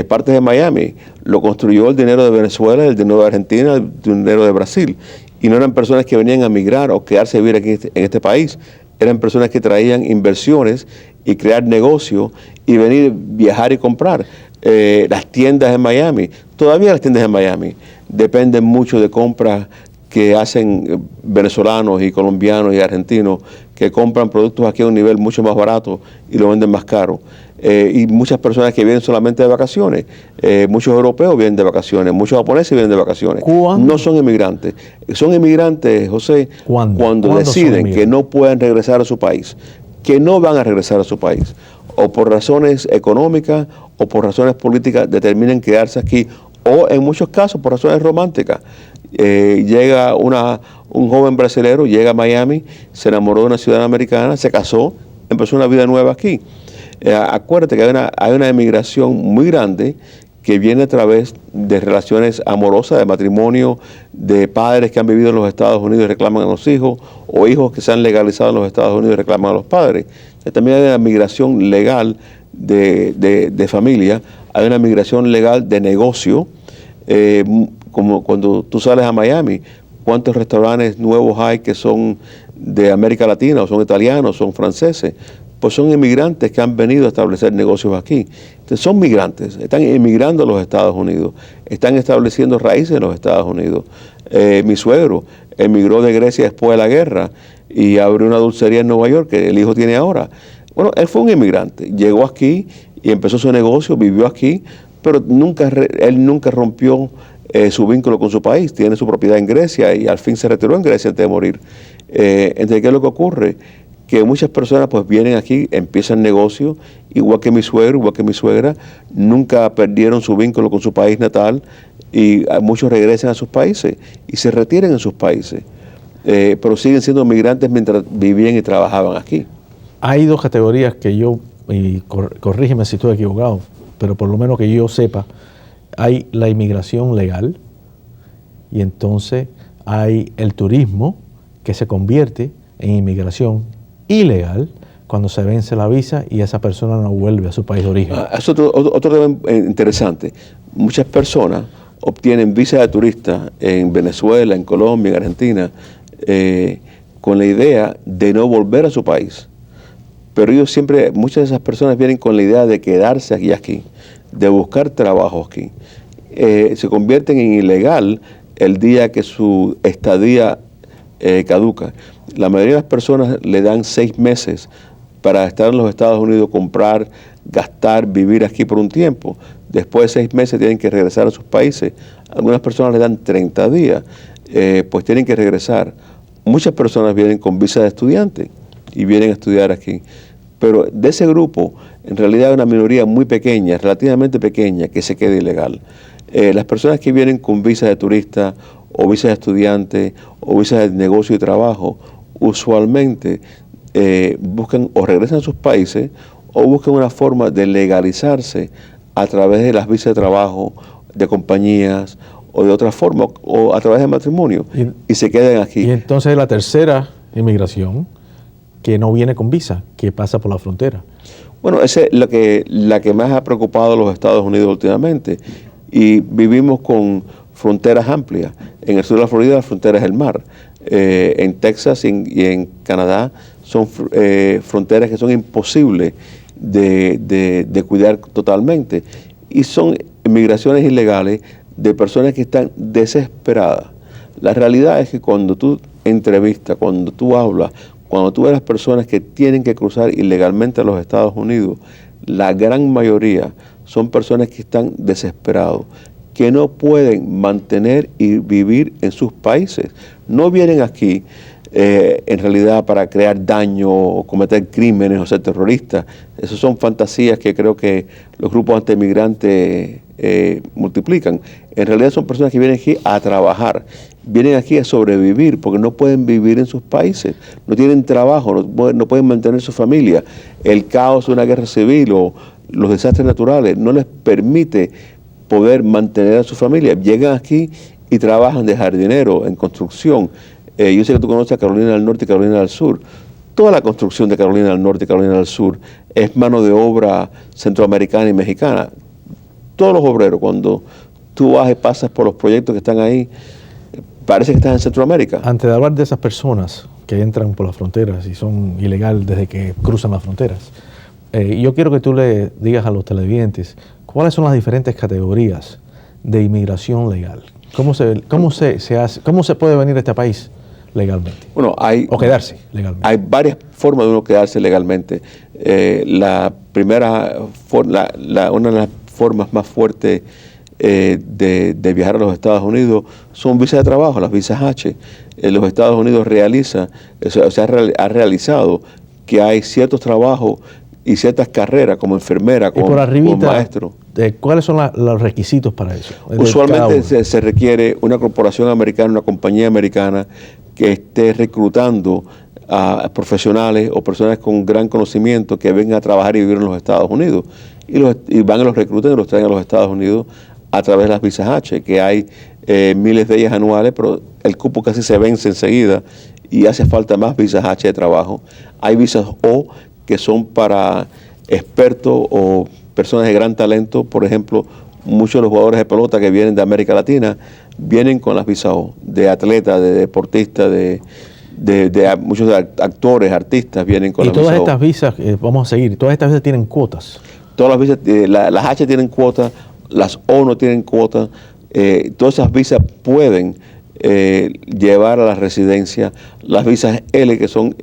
parte de Miami, lo construyó el dinero de Venezuela, el dinero de Argentina, el dinero de Brasil. Y no eran personas que venían a migrar o quedarse a vivir aquí en este país. Eran personas que traían inversiones y crear negocios y venir, viajar y comprar. Las tiendas en Miami, todavía las tiendas en Miami dependen mucho de compras que hacen venezolanos y colombianos y argentinos que compran productos aquí a un nivel mucho más barato y lo venden más caro. Y muchas personas que vienen solamente de vacaciones, muchos europeos vienen de vacaciones, muchos japoneses vienen de vacaciones. ¿Cuándo? No son inmigrantes. Son inmigrantes, José, cuando deciden que no pueden regresar a su país, que no van a regresar a su país, o por razones económicas o por razones políticas determinan quedarse aquí, o en muchos casos por razones románticas. Llega un joven brasilero, llega a Miami, se enamoró de una ciudadana americana, se casó, empezó una vida nueva aquí. Acuérdate que hay una emigración muy grande que viene a través de relaciones amorosas, de matrimonio, de padres que han vivido en los Estados Unidos y reclaman a los hijos, o hijos que se han legalizado en los Estados Unidos y reclaman a los padres. También hay una migración legal de familia, hay una migración legal de negocio, como cuando tú sales a Miami, ¿cuántos restaurantes nuevos hay que son de América Latina, o son italianos, son franceses? Pues son inmigrantes que han venido a establecer negocios aquí. Entonces son migrantes, están emigrando a los Estados Unidos, están estableciendo raíces en los Estados Unidos. Mi suegro emigró de Grecia después de la guerra y abrió una dulcería en Nueva York que el hijo tiene ahora. Bueno, él fue un inmigrante, llegó aquí y empezó su negocio, vivió aquí, pero él nunca rompió su vínculo con su país. Tiene su propiedad en Grecia y al fin se retiró en Grecia antes de morir. Entonces, ¿qué es lo que ocurre? Que muchas personas pues vienen aquí, empiezan negocios, igual que mi suegro, igual que mi suegra, nunca perdieron su vínculo con su país natal y muchos regresan a sus países y se retiran en sus países, pero siguen siendo migrantes mientras vivían y trabajaban aquí. Hay dos categorías que yo, y corrígeme si estoy equivocado, pero por lo menos que yo sepa, hay la inmigración legal y entonces hay el turismo que se convierte en inmigración ilegal cuando se vence la visa y esa persona no vuelve a su país de origen. Es otro tema interesante. Muchas personas obtienen visa de turista en Venezuela, en Colombia, en Argentina, con la idea de no volver a su país. Pero muchas de esas personas vienen con la idea de quedarse aquí, de buscar trabajo aquí. Se convierten en ilegal el día que su estadía caduca. La mayoría de las personas le dan 6 meses para estar en los Estados Unidos, comprar, gastar, vivir aquí por un tiempo. Después de 6 meses tienen que regresar a sus países. Algunas personas le dan 30 días, pues tienen que regresar. Muchas personas vienen con visa de estudiante y vienen a estudiar aquí. Pero de ese grupo, en realidad hay una minoría muy pequeña, relativamente pequeña, que se queda ilegal. Las personas que vienen con visa de turista o visa de estudiante o visa de negocio y trabajo, usualmente buscan o regresan a sus países o buscan una forma de legalizarse a través de las visas de trabajo, de compañías o de otra forma, o a través de matrimonio, y se quedan aquí. Y entonces la tercera inmigración, que no viene con visa, que pasa por la frontera. Bueno, esa es la que más ha preocupado a los Estados Unidos últimamente. Y vivimos con fronteras amplias. En el sur de la Florida la frontera es el mar. En Texas y en Canadá son fronteras que son imposibles de cuidar totalmente. Y son migraciones ilegales de personas que están desesperadas. La realidad es que cuando tú entrevistas, cuando tú hablas, cuando tú ves las personas que tienen que cruzar ilegalmente a los Estados Unidos, la gran mayoría son personas que están desesperados, que no pueden mantener y vivir en sus países. No vienen aquí en realidad para crear daño o cometer crímenes o ser terroristas. Esas son fantasías que creo que los grupos antimigrantes multiplican. En realidad son personas que vienen aquí a trabajar, vienen aquí a sobrevivir porque no pueden vivir en sus países, no tienen trabajo, no pueden mantener su familia. El caos de una guerra civil o los desastres naturales no les permite poder mantener a su familia. Llegan aquí y trabajan de jardinero, en construcción. Yo sé que tú conoces a Carolina del Norte y Carolina del Sur. Toda la construcción de Carolina del Norte y Carolina del Sur es mano de obra centroamericana y mexicana. Todos los obreros, cuando tú vas y pasas por los proyectos que están ahí, parece que estás en Centroamérica. Antes de hablar de esas personas que entran por las fronteras y son ilegales desde que cruzan las fronteras, yo quiero que tú le digas a los televidentes cuáles son las diferentes categorías de inmigración legal. ¿Cómo se puede venir a este país legalmente? Bueno, o quedarse legalmente. Hay varias formas de uno quedarse legalmente. La primera, una de las formas más fuertes de viajar a los Estados Unidos son visas de trabajo, las visas H. Los Estados Unidos ha realizado que hay ciertos trabajos y ciertas carreras como enfermera, como maestro. ¿Cuáles son los requisitos para eso? Usualmente se requiere una corporación americana, una compañía americana que esté reclutando a profesionales o personas con gran conocimiento que vengan a trabajar y vivir en los Estados Unidos. Y van y los reclutan y los traen a los Estados Unidos a través de las visas H, que hay miles de ellas anuales, pero el cupo casi se vence enseguida y hace falta más visas H de trabajo. Hay visas O que son para expertos o personas de gran talento. Por ejemplo, muchos de los jugadores de pelota que vienen de América Latina vienen con las visas O, de atletas, de deportistas, de muchos actores, artistas vienen con las visas O. Y todas estas visas, vamos a seguir, todas estas visas tienen cuotas. Todas las visas, las H tienen cuotas, las O no tienen cuotas. Todas esas visas pueden llevar a la residencia. Las visas L, que son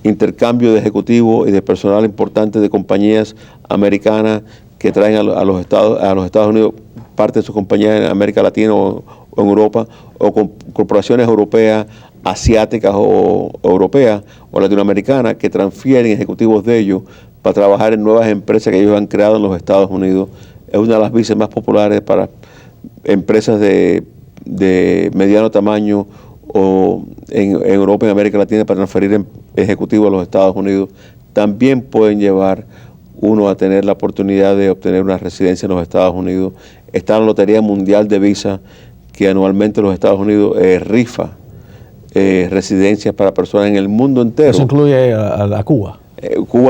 intercambio de ejecutivos y de personal importante de compañías americanas que traen a los Estados Unidos parte de sus compañías en América Latina o en Europa, o con corporaciones europeas, asiáticas o europeas o latinoamericanas que transfieren ejecutivos de ellos para trabajar en nuevas empresas que ellos han creado en los Estados Unidos. Es una de las visas más populares para empresas de mediano tamaño o en Europa y en América Latina para transferir ejecutivos a los Estados Unidos. También pueden llevar uno a tener la oportunidad de obtener una residencia en los Estados Unidos. Está la Lotería Mundial de Visa, que anualmente los Estados Unidos rifa residencias para personas en el mundo entero. Eso incluye a Cuba.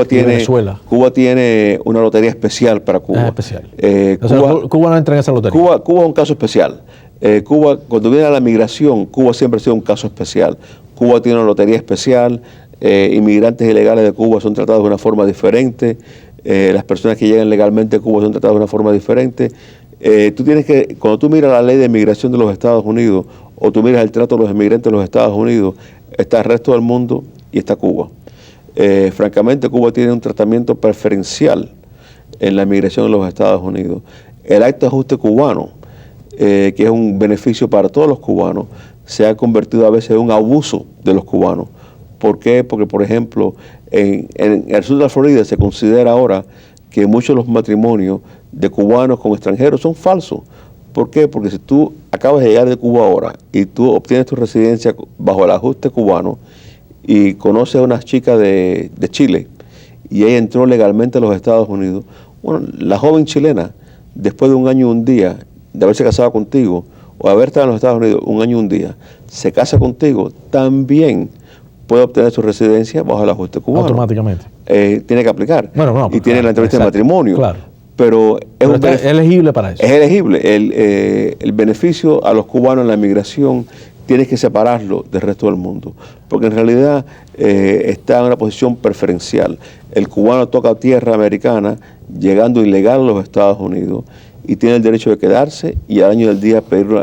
Venezuela. Cuba tiene una lotería especial para Cuba. Especial. Cuba no entra en esa lotería. Cuba es un caso especial. Cuba, cuando viene a la migración, Cuba siempre ha sido un caso especial. Cuba tiene una lotería especial. Inmigrantes ilegales de Cuba son tratados de una forma diferente. Las personas que llegan legalmente a Cuba son tratadas de una forma diferente. Cuando tú miras la ley de inmigración de los Estados Unidos o tú miras el trato de los inmigrantes de los Estados Unidos, está el resto del mundo y está Cuba. Francamente, Cuba tiene un tratamiento preferencial en la inmigración en los Estados Unidos. El acto de ajuste cubano, que es un beneficio para todos los cubanos, se ha convertido a veces en un abuso de los cubanos. ¿Por qué? Porque, por ejemplo, en el sur de la Florida se considera ahora que muchos de los matrimonios de cubanos con extranjeros son falsos. ¿Por qué? Porque si tú acabas de llegar de Cuba ahora y tú obtienes tu residencia bajo el ajuste cubano y conoces a una chica de Chile y ella entró legalmente a los Estados Unidos, bueno, la joven chilena, después de un año y un día de haberse casado contigo o de haber estado en los Estados Unidos un año y un día, se casa contigo, también puede obtener su residencia bajo el ajuste cubano. Automáticamente. Tiene que aplicar. Y tiene la entrevista de matrimonio. Claro. Pero es elegible para eso. Es elegible. El beneficio a los cubanos en la migración tienes que separarlo del resto del mundo. Porque en realidad está en una posición preferencial. El cubano toca tierra americana llegando ilegal a los Estados Unidos y tiene el derecho de quedarse y al año del día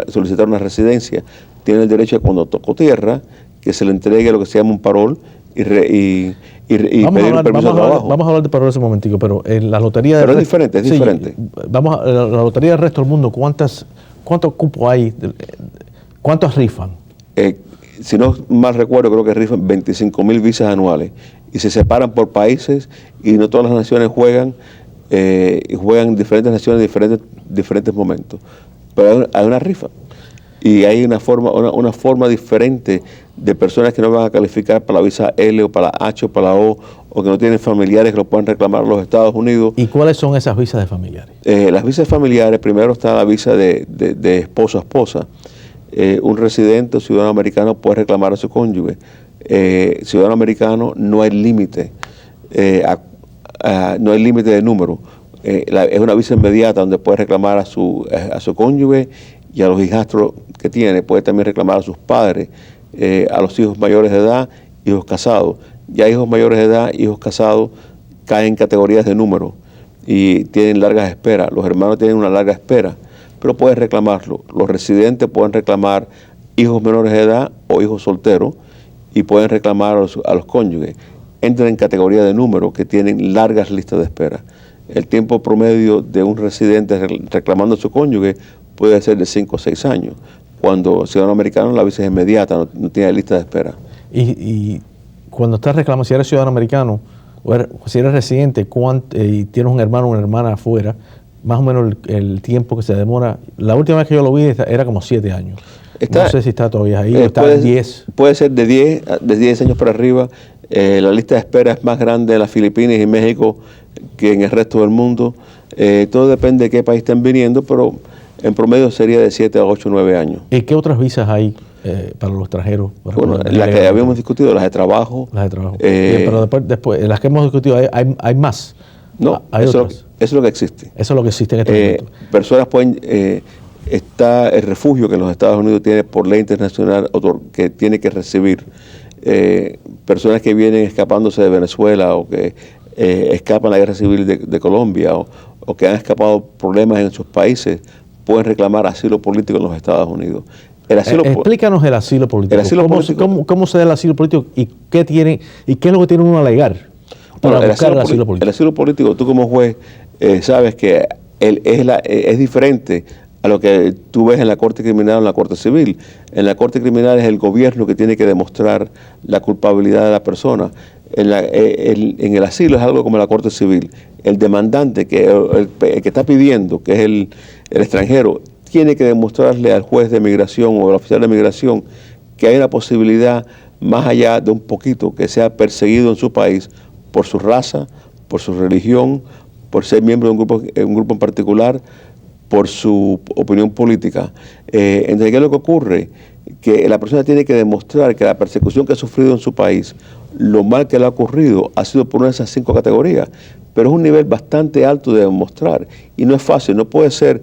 solicitar una residencia. Tiene el derecho de, cuando tocó tierra, que se le entregue lo que se llama un parol y pedir un permiso de trabajo. Vamos a hablar de parol ese momentico, pero en la lotería del resto... Pero es diferente. Vamos a la lotería del resto del mundo, ¿cuántos cupos hay? ¿Cuántos rifan? si no mal recuerdo, creo que rifan 25.000 visas anuales y se separan por países y no todas las naciones juegan diferentes naciones en diferentes momentos. Pero hay una rifa y hay una forma diferente de personas que no van a calificar para la visa L o para la H o para la o que no tienen familiares que lo puedan reclamar a los Estados Unidos. ¿Y cuáles son esas visas de familiares? Las visas familiares, primero está la visa de esposo a esposa. Un residente o ciudadano americano puede reclamar a su cónyuge. Ciudadano americano no hay límite, no hay límite de número. Es una visa inmediata donde puede reclamar a su cónyuge y a los hijastros que tiene. Puede también reclamar a sus padres, a los hijos mayores de edad, hijos casados. Ya hijos mayores de edad, hijos casados, caen en categorías de número y tienen largas esperas. Los hermanos tienen una larga espera, pero pueden reclamarlo. Los residentes pueden reclamar hijos menores de edad o hijos solteros y pueden reclamar a los cónyuges. Entran en categoría de número que tienen largas listas de espera. El tiempo promedio de un residente reclamando a su cónyuge puede ser de 5 o 6 años. Cuando ciudadano americano la visa es inmediata, no tiene lista de espera. Y cuando estás reclamando, si eres ciudadano americano, o si eres residente y tienes un hermano o una hermana afuera, más o menos el tiempo que se demora, la última vez que yo lo vi era como 7 años. No sé si está todavía ahí, está en 10. Puede ser de 10 años para arriba. La lista de espera es más grande en las Filipinas y México que en el resto del mundo. Todo depende de qué país estén viniendo, pero en promedio sería de 7 a 8 o 9 años. ¿Y qué otras visas hay para los extranjeros? Bueno, las que habíamos discutido, las de trabajo. Las de trabajo. Pero después, las que hemos discutido, ¿hay más? No, eso es lo que existe. Eso es lo que existe en este momento. Personas pueden... está el refugio que en los Estados Unidos tiene por ley internacional que tiene que recibir personas que vienen escapándose de Venezuela o que escapan la guerra civil de Colombia o que han escapado problemas en sus países, pueden reclamar asilo político en los Estados Unidos. Explícanos el asilo político. ¿Cómo se da el asilo político y qué es lo que tiene uno a alegar para buscar el asilo político? El asilo político, tú como juez sabes que es diferente a lo que tú ves en la Corte Criminal o en la Corte Civil. En la Corte Criminal es el gobierno que tiene que demostrar la culpabilidad de la persona. En el asilo es algo como la Corte Civil. El demandante, el que está pidiendo, que es el extranjero, tiene que demostrarle al juez de migración o al oficial de migración que hay una posibilidad más allá de un poquito, que sea perseguido en su país por su raza, por su religión, por ser miembro de un grupo en particular, por su opinión política. Entonces, ¿qué es lo que ocurre? Que la persona tiene que demostrar que la persecución que ha sufrido en su país, lo mal que le ha ocurrido, ha sido por una de esas 5 categorías. Pero es un nivel bastante alto de demostrar. Y no es fácil, no puede ser,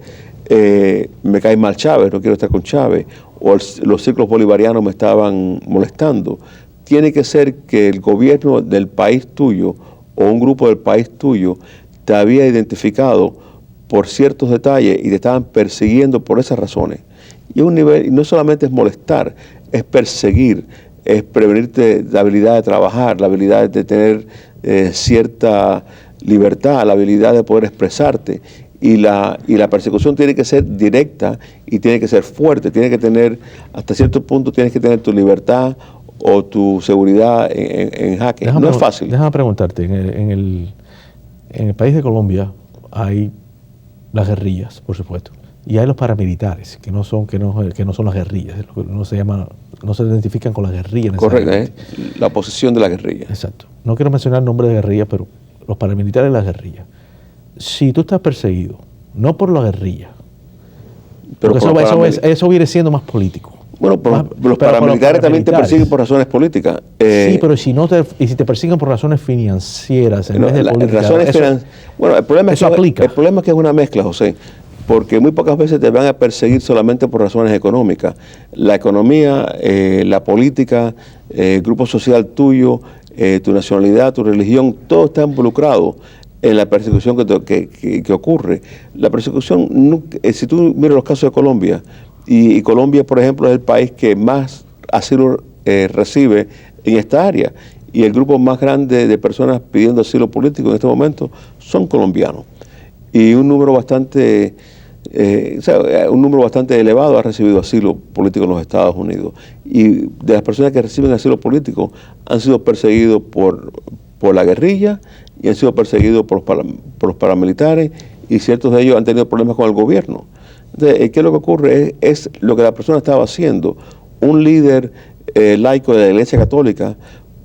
me cae mal Chávez, no quiero estar con Chávez, o los ciclos bolivarianos me estaban molestando. Tiene que ser que el gobierno del país tuyo o un grupo del país tuyo te había identificado por ciertos detalles y te estaban persiguiendo por esas razones. Y un nivel, y no solamente es molestar, es perseguir, es prevenirte la habilidad de trabajar, la habilidad de tener cierta libertad, la habilidad de poder expresarte. Y la persecución tiene que ser directa y tiene que ser fuerte, tiene que tener, hasta cierto punto tienes que tener tu libertad o tu seguridad en jaque. No es fácil. Déjame preguntarte, en el país de Colombia hay las guerrillas, por supuesto, y hay los paramilitares, que no son las guerrillas, no se identifican con las guerrillas. Correcto, la oposición de la guerrilla. Exacto. No quiero mencionar nombres de guerrillas, pero los paramilitares y las guerrillas. Si tú estás perseguido, no por la guerrilla, pero eso viene siendo más político. Bueno, los paramilitares también te persiguen por razones políticas. Sí, pero si te persiguen por razones financieras en vez de políticas, bueno, el problema es que es una mezcla, José, porque muy pocas veces te van a perseguir solamente por razones económicas. La economía, la política, el grupo social tuyo, tu nacionalidad, tu religión, todo está involucrado en la persecución que ocurre. La persecución, si tú miras los casos de Colombia, y Colombia, por ejemplo, es el país que más asilo recibe en esta área. Y el grupo más grande de personas pidiendo asilo político en este momento son colombianos. Y un número bastante un número bastante elevado ha recibido asilo político en los Estados Unidos. Y de las personas que reciben asilo político han sido perseguidos por la guerrilla y han sido perseguidos por los paramilitares, y ciertos de ellos han tenido problemas con el gobierno. Entonces, ¿qué es lo que ocurre? Es lo que la persona estaba haciendo. Un líder laico de la Iglesia Católica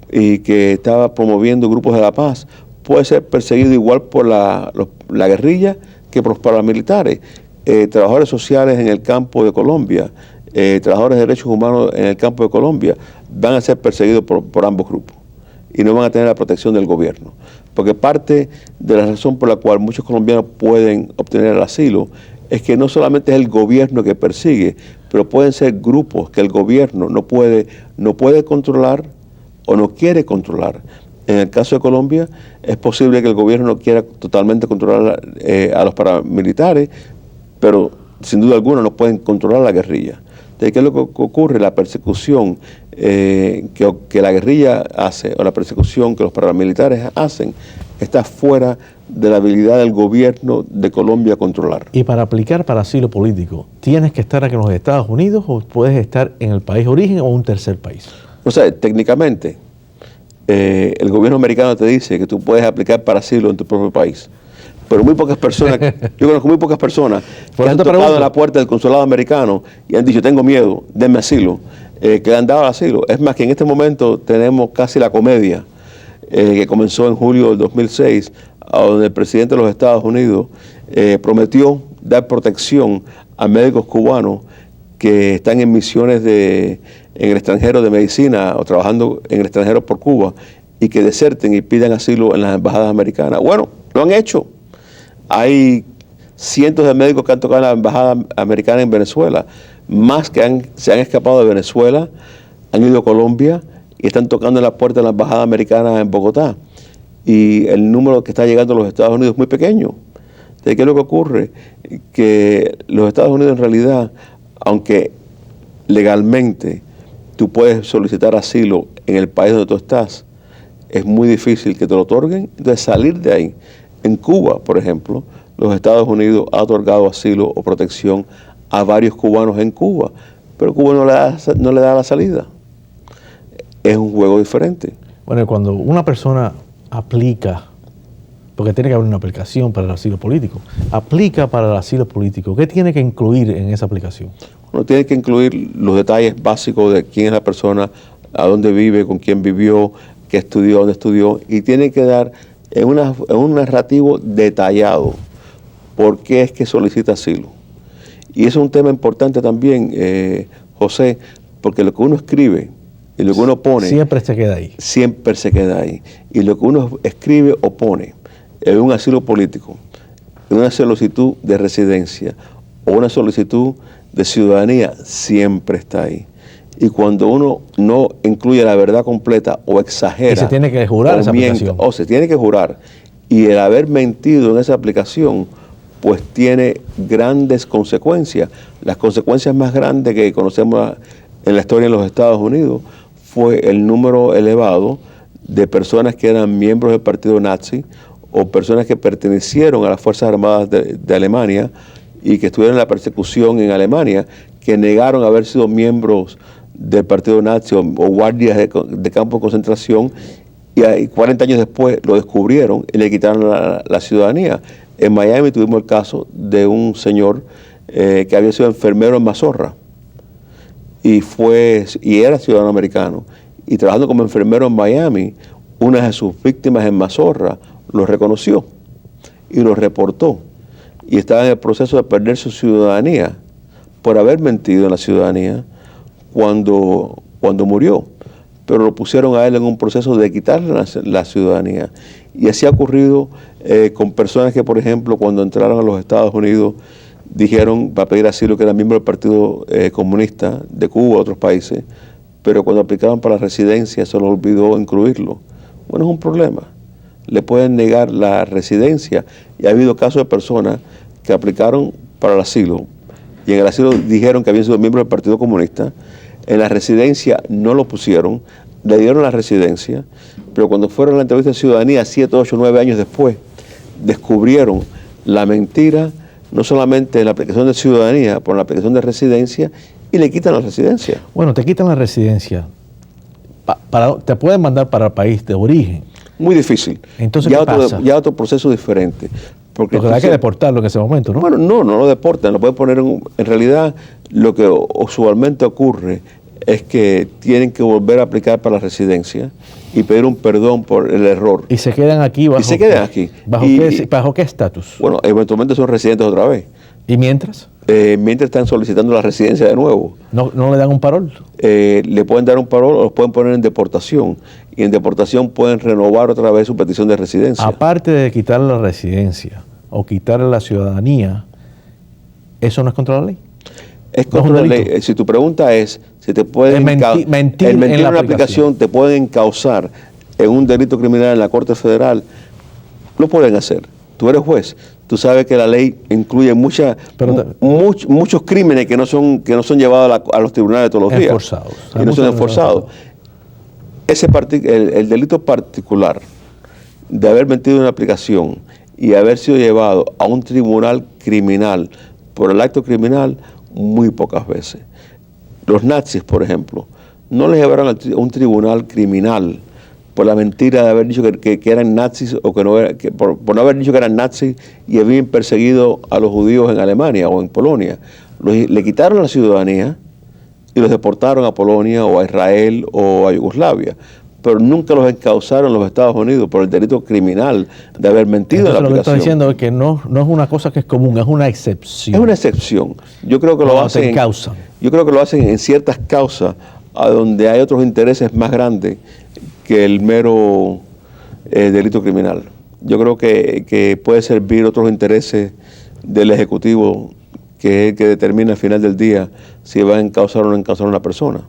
y que estaba promoviendo grupos de la paz puede ser perseguido igual por la guerrilla que por los paramilitares. Trabajadores sociales en el campo de Colombia, trabajadores de derechos humanos en el campo de Colombia van a ser perseguidos por ambos grupos y no van a tener la protección del gobierno. Porque parte de la razón por la cual muchos colombianos pueden obtener el asilo es que no solamente es el gobierno que persigue, pero pueden ser grupos que el gobierno no puede controlar o no quiere controlar. En el caso de Colombia, es posible que el gobierno no quiera totalmente controlar a los paramilitares, pero sin duda alguna no pueden controlar la guerrilla. Entonces, ¿qué es lo que ocurre? La persecución que la guerrilla hace, o la persecución que los paramilitares hacen, está fuera de la habilidad del gobierno de Colombia a controlar. Y para aplicar para asilo político, ¿tienes que estar aquí en los Estados Unidos o puedes estar en el país de origen o un tercer país? O sea, técnicamente, el gobierno americano te dice que tú puedes aplicar para asilo en tu propio país. Pero muy pocas personas, yo conozco muy pocas personas que han tocado en la puerta del consulado americano y han dicho, tengo miedo, denme asilo, que le han dado asilo. Es más, que en este momento tenemos casi la comedia que comenzó en julio del 2006, donde el presidente de los Estados Unidos prometió dar protección a médicos cubanos que están en misiones en el extranjero de medicina o trabajando en el extranjero por Cuba y que deserten y pidan asilo en las embajadas americanas. Bueno, lo han hecho. Hay cientos de médicos que han tocado en la embajada americana en Venezuela, más que se han escapado de Venezuela, han ido a Colombia y están tocando en la puerta de la embajada americana en Bogotá. Y el número que está llegando a los Estados Unidos es muy pequeño. Entonces, ¿qué es lo que ocurre? Que los Estados Unidos en realidad, aunque legalmente tú puedes solicitar asilo en el país donde tú estás, es muy difícil que te lo otorguen. Entonces, salir de ahí. En Cuba, por ejemplo, los Estados Unidos ha otorgado asilo o protección a varios cubanos en Cuba, pero Cuba no le da la salida. Es un juego diferente. Bueno, cuando una persona aplica, porque tiene que haber una aplicación para el asilo político, aplica para el asilo político, ¿qué tiene que incluir en esa aplicación? Uno tiene que incluir los detalles básicos de quién es la persona, a dónde vive, con quién vivió, qué estudió, dónde estudió, y tiene que dar en un narrativo detallado por qué es que solicita asilo. Y eso es un tema importante también, José, porque lo que uno escribe y lo que uno pone siempre se queda ahí. Siempre se queda ahí. Y lo que uno escribe o pone en un asilo político, en una solicitud de residencia o una solicitud de ciudadanía, siempre está ahí. Y cuando uno no incluye la verdad completa o exagera, y se tiene que jurar esa aplicación. O se tiene que jurar. Y el haber mentido en esa aplicación, pues tiene grandes consecuencias. Las consecuencias más grandes que conocemos en la historia de los Estados Unidos fue el número elevado de personas que eran miembros del partido nazi o personas que pertenecieron a las Fuerzas Armadas de Alemania y que estuvieron en la persecución en Alemania, que negaron haber sido miembros del partido nazi o guardias de campo de concentración, y 40 años después lo descubrieron y le quitaron la ciudadanía. En Miami tuvimos el caso de un señor que había sido enfermero en Mazorra y era ciudadano americano, y trabajando como enfermero en Miami, una de sus víctimas en Mazorra lo reconoció y lo reportó, y estaba en el proceso de perder su ciudadanía por haber mentido en la ciudadanía cuando murió, pero lo pusieron a él en un proceso de quitarle la ciudadanía. Y así ha ocurrido con personas que, por ejemplo, cuando entraron a los Estados Unidos, dijeron para pedir asilo que eran miembros del Partido Comunista de Cuba, otros países, pero cuando aplicaban para la residencia se les olvidó incluirlo. Bueno, es un problema. Le pueden negar la residencia, y ha habido casos de personas que aplicaron para el asilo y en el asilo dijeron que habían sido miembros del Partido Comunista. En la residencia no lo pusieron, le dieron la residencia, pero cuando fueron a la entrevista de ciudadanía 7, 8, 9 años después, descubrieron la mentira no solamente en la aplicación de ciudadanía, por la aplicación de residencia, y le quitan la residencia. Bueno, te quitan la residencia. Te pueden mandar para el país de origen. Muy difícil. Entonces, ya ¿qué pasa? Ya otro proceso diferente. Porque hay que deportarlo en ese momento, ¿no? Bueno, no lo deportan, lo pueden poner en realidad lo que usualmente ocurre es que tienen que volver a aplicar para la residencia y pedir un perdón por el error. Y se quedan aquí bajo. Y se quedan aquí. ¿Bajo qué estatus? Bueno, eventualmente son residentes otra vez. ¿Y mientras? Mientras están solicitando la residencia de nuevo. ¿No le dan un parol? Le pueden dar un parol o los pueden poner en deportación. Y en deportación pueden renovar otra vez su petición de residencia. Aparte de quitar la residencia o quitar la ciudadanía, ¿eso no es contra la ley? Es contra la ley. Si tu pregunta es si te pueden mentir en la aplicación te pueden encauzar en un delito criminal en la Corte Federal, lo pueden hacer. Tú eres juez. Tú sabes que la ley incluye muchos crímenes que no son llevados a los tribunales todos los días. Enforzados. Y no son enforzados. El delito particular de haber mentido en una aplicación y haber sido llevado a un tribunal criminal por el acto criminal, muy pocas veces. Los nazis, por ejemplo, no les llevaron a un tribunal criminal por la mentira de haber dicho que eran nazis o que no era, por no haber dicho que eran nazis y habían perseguido a los judíos en Alemania o en Polonia. Le quitaron la ciudadanía y los deportaron a Polonia o a Israel o a Yugoslavia, pero nunca los encausaron en los Estados Unidos por el delito criminal de haber mentido. Entonces, en la aplicación. Lo que estoy diciendo es que no es una cosa que es común, es una excepción. Es una excepción. Yo creo que lo hacen. Yo creo que lo hacen en ciertas causas a donde hay otros intereses más grandes que el mero delito criminal. Yo creo que puede servir otros intereses del Ejecutivo, que es el que determina al final del día si va a encausar o no encausar a una persona.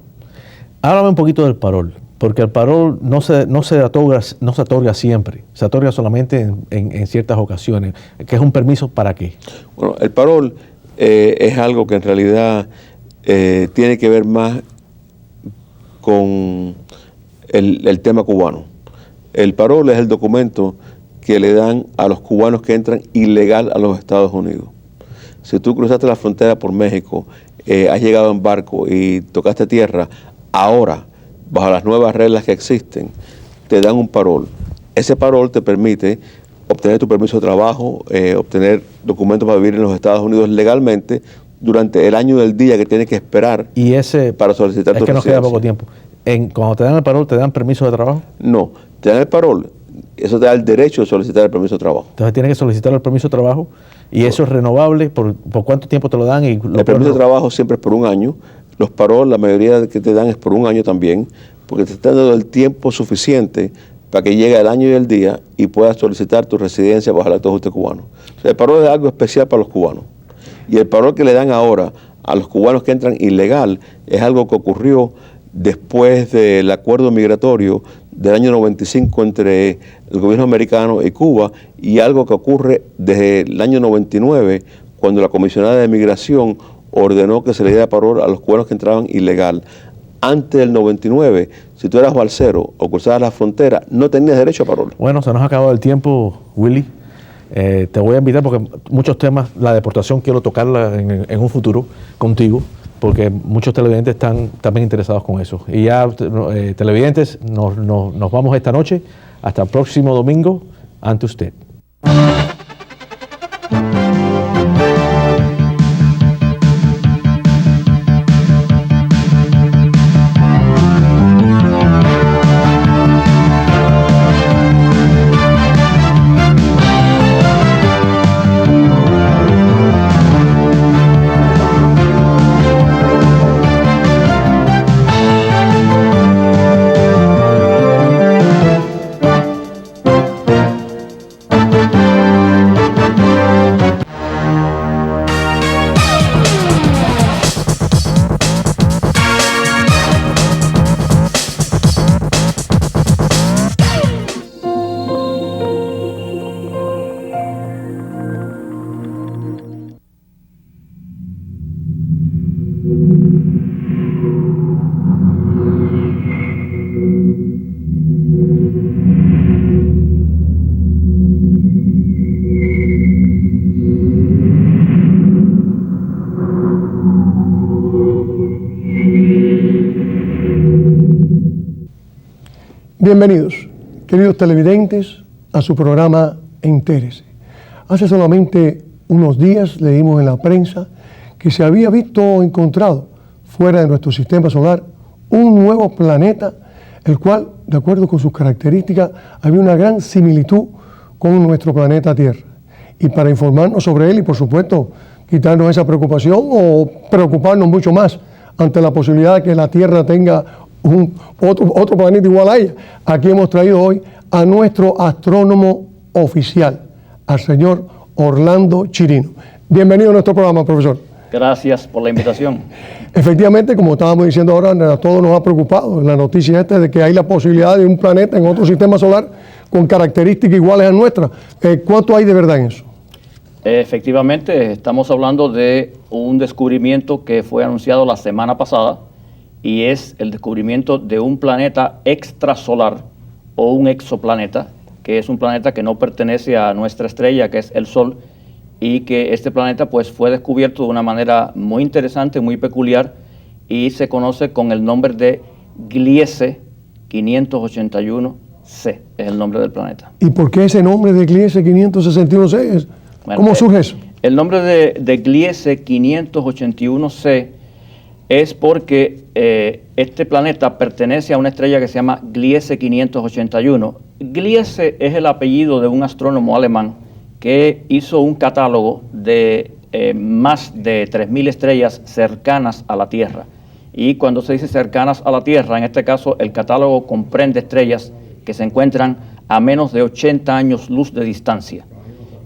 Háblame un poquito del parol, porque el parol no se otorga siempre, se otorga solamente en ciertas ocasiones. ¿Qué es un permiso para qué? Bueno, el parol es algo que en realidad tiene que ver más con el tema cubano. El parol es el documento que le dan a los cubanos que entran ilegal a los Estados Unidos. Si tú cruzaste la frontera por México, has llegado en barco y tocaste tierra, ahora, bajo las nuevas reglas que existen, te dan un parol. Ese parol te permite obtener tu permiso de trabajo, obtener documentos para vivir en los Estados Unidos legalmente durante el año del día que tienes que esperar para solicitar tu residencia. Es que nos queda poco tiempo. Cuando te dan el parol, ¿te dan permiso de trabajo? No, te dan el parol. Eso te da el derecho de solicitar el permiso de trabajo. Entonces tienes que solicitar el permiso de trabajo y eso es renovable. ¿Por cuánto tiempo te lo dan? El permiso de trabajo siempre es por un año. Los parol, la mayoría que te dan es por un año también, porque te están dando el tiempo suficiente para que llegue el año y el día y puedas solicitar tu residencia bajo el acto de ajuste cubano. O sea, el parol es algo especial para los cubanos. Y el parol que le dan ahora a los cubanos que entran ilegal es algo que ocurrió después del acuerdo migratorio del año 95 entre el gobierno americano y Cuba, y algo que ocurre desde el año 99, cuando la comisionada de migración ordenó que se le diera parol a los cubanos que entraban ilegal. Antes del 99, si tú eras balsero o cruzabas la frontera, no tenías derecho a parol. Bueno, se nos ha acabado el tiempo, Willy. Te voy a invitar porque muchos temas, la deportación quiero tocarla en un futuro contigo, porque muchos televidentes están también interesados con eso. Y ya, televidentes, nos vamos esta noche. Hasta el próximo domingo, ante usted. Bienvenidos, queridos televidentes, a su programa Entérese. Hace solamente unos días leímos en la prensa que se había visto o encontrado fuera de nuestro sistema solar un nuevo planeta, el cual, de acuerdo con sus características, había una gran similitud con nuestro planeta Tierra. Y para informarnos sobre él y, por supuesto, quitarnos esa preocupación o preocuparnos mucho más ante la posibilidad de que la Tierra tenga otro planeta igual a ella, aquí hemos traído hoy a nuestro astrónomo oficial, al señor Orlando Chirino. Bienvenido a nuestro programa, profesor. Gracias por la invitación. Efectivamente, como estábamos diciendo ahora, a todos nos ha preocupado la noticia esta de que hay la posibilidad de un planeta en otro sistema solar con características iguales a nuestras. ¿Cuánto hay de verdad en eso? Efectivamente, estamos hablando de un descubrimiento que fue anunciado la semana pasada y es el descubrimiento de un planeta extrasolar o un exoplaneta, que es un planeta que no pertenece a nuestra estrella, que es el Sol, y que este planeta pues fue descubierto de una manera muy interesante, muy peculiar, y se conoce con el nombre de Gliese 581c, es el nombre del planeta. ¿Y por qué ese nombre de Gliese 561c? Bueno, ¿Cómo surge eso? El nombre de Gliese 581c es porque este planeta pertenece a una estrella que se llama Gliese 581. Gliese es el apellido de un astrónomo alemán que hizo un catálogo de más de 3.000 estrellas cercanas a la Tierra. Y cuando se dice cercanas a la Tierra, en este caso el catálogo comprende estrellas que se encuentran a menos de 80 años luz de distancia.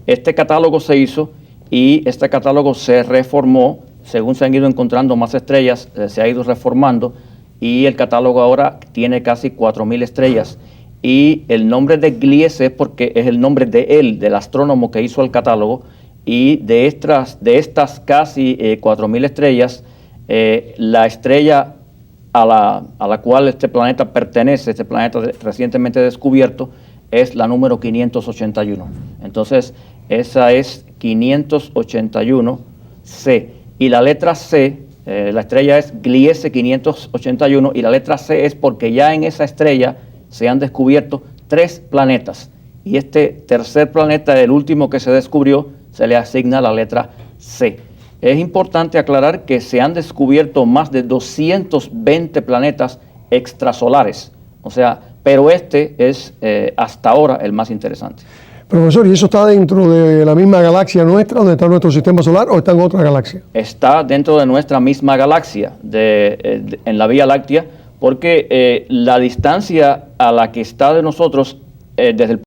Este catálogo se hizo y este catálogo se reformó. Según se han ido encontrando más estrellas, se ha ido reformando y el catálogo ahora tiene casi 4.000 estrellas. Y el nombre de Gliese es porque es el nombre de él, del astrónomo que hizo el catálogo. Y de estas casi 4.000 estrellas, la estrella a la cual este planeta pertenece, este planeta recientemente descubierto, es la número 581. Entonces, esa es 581c. Y la letra C, la estrella es Gliese 581, y la letra C es porque ya en esa estrella se han descubierto 3 planetas. Y este tercer planeta, el último que se descubrió, se le asigna la letra C. Es importante aclarar que se han descubierto más de 220 planetas extrasolares. O sea, pero este es hasta ahora el más interesante. Profesor, ¿y eso está dentro de la misma galaxia nuestra, donde está nuestro sistema solar, o está en otra galaxia? Está dentro de nuestra misma galaxia, en la Vía Láctea, porque la distancia a la que está de nosotros desde el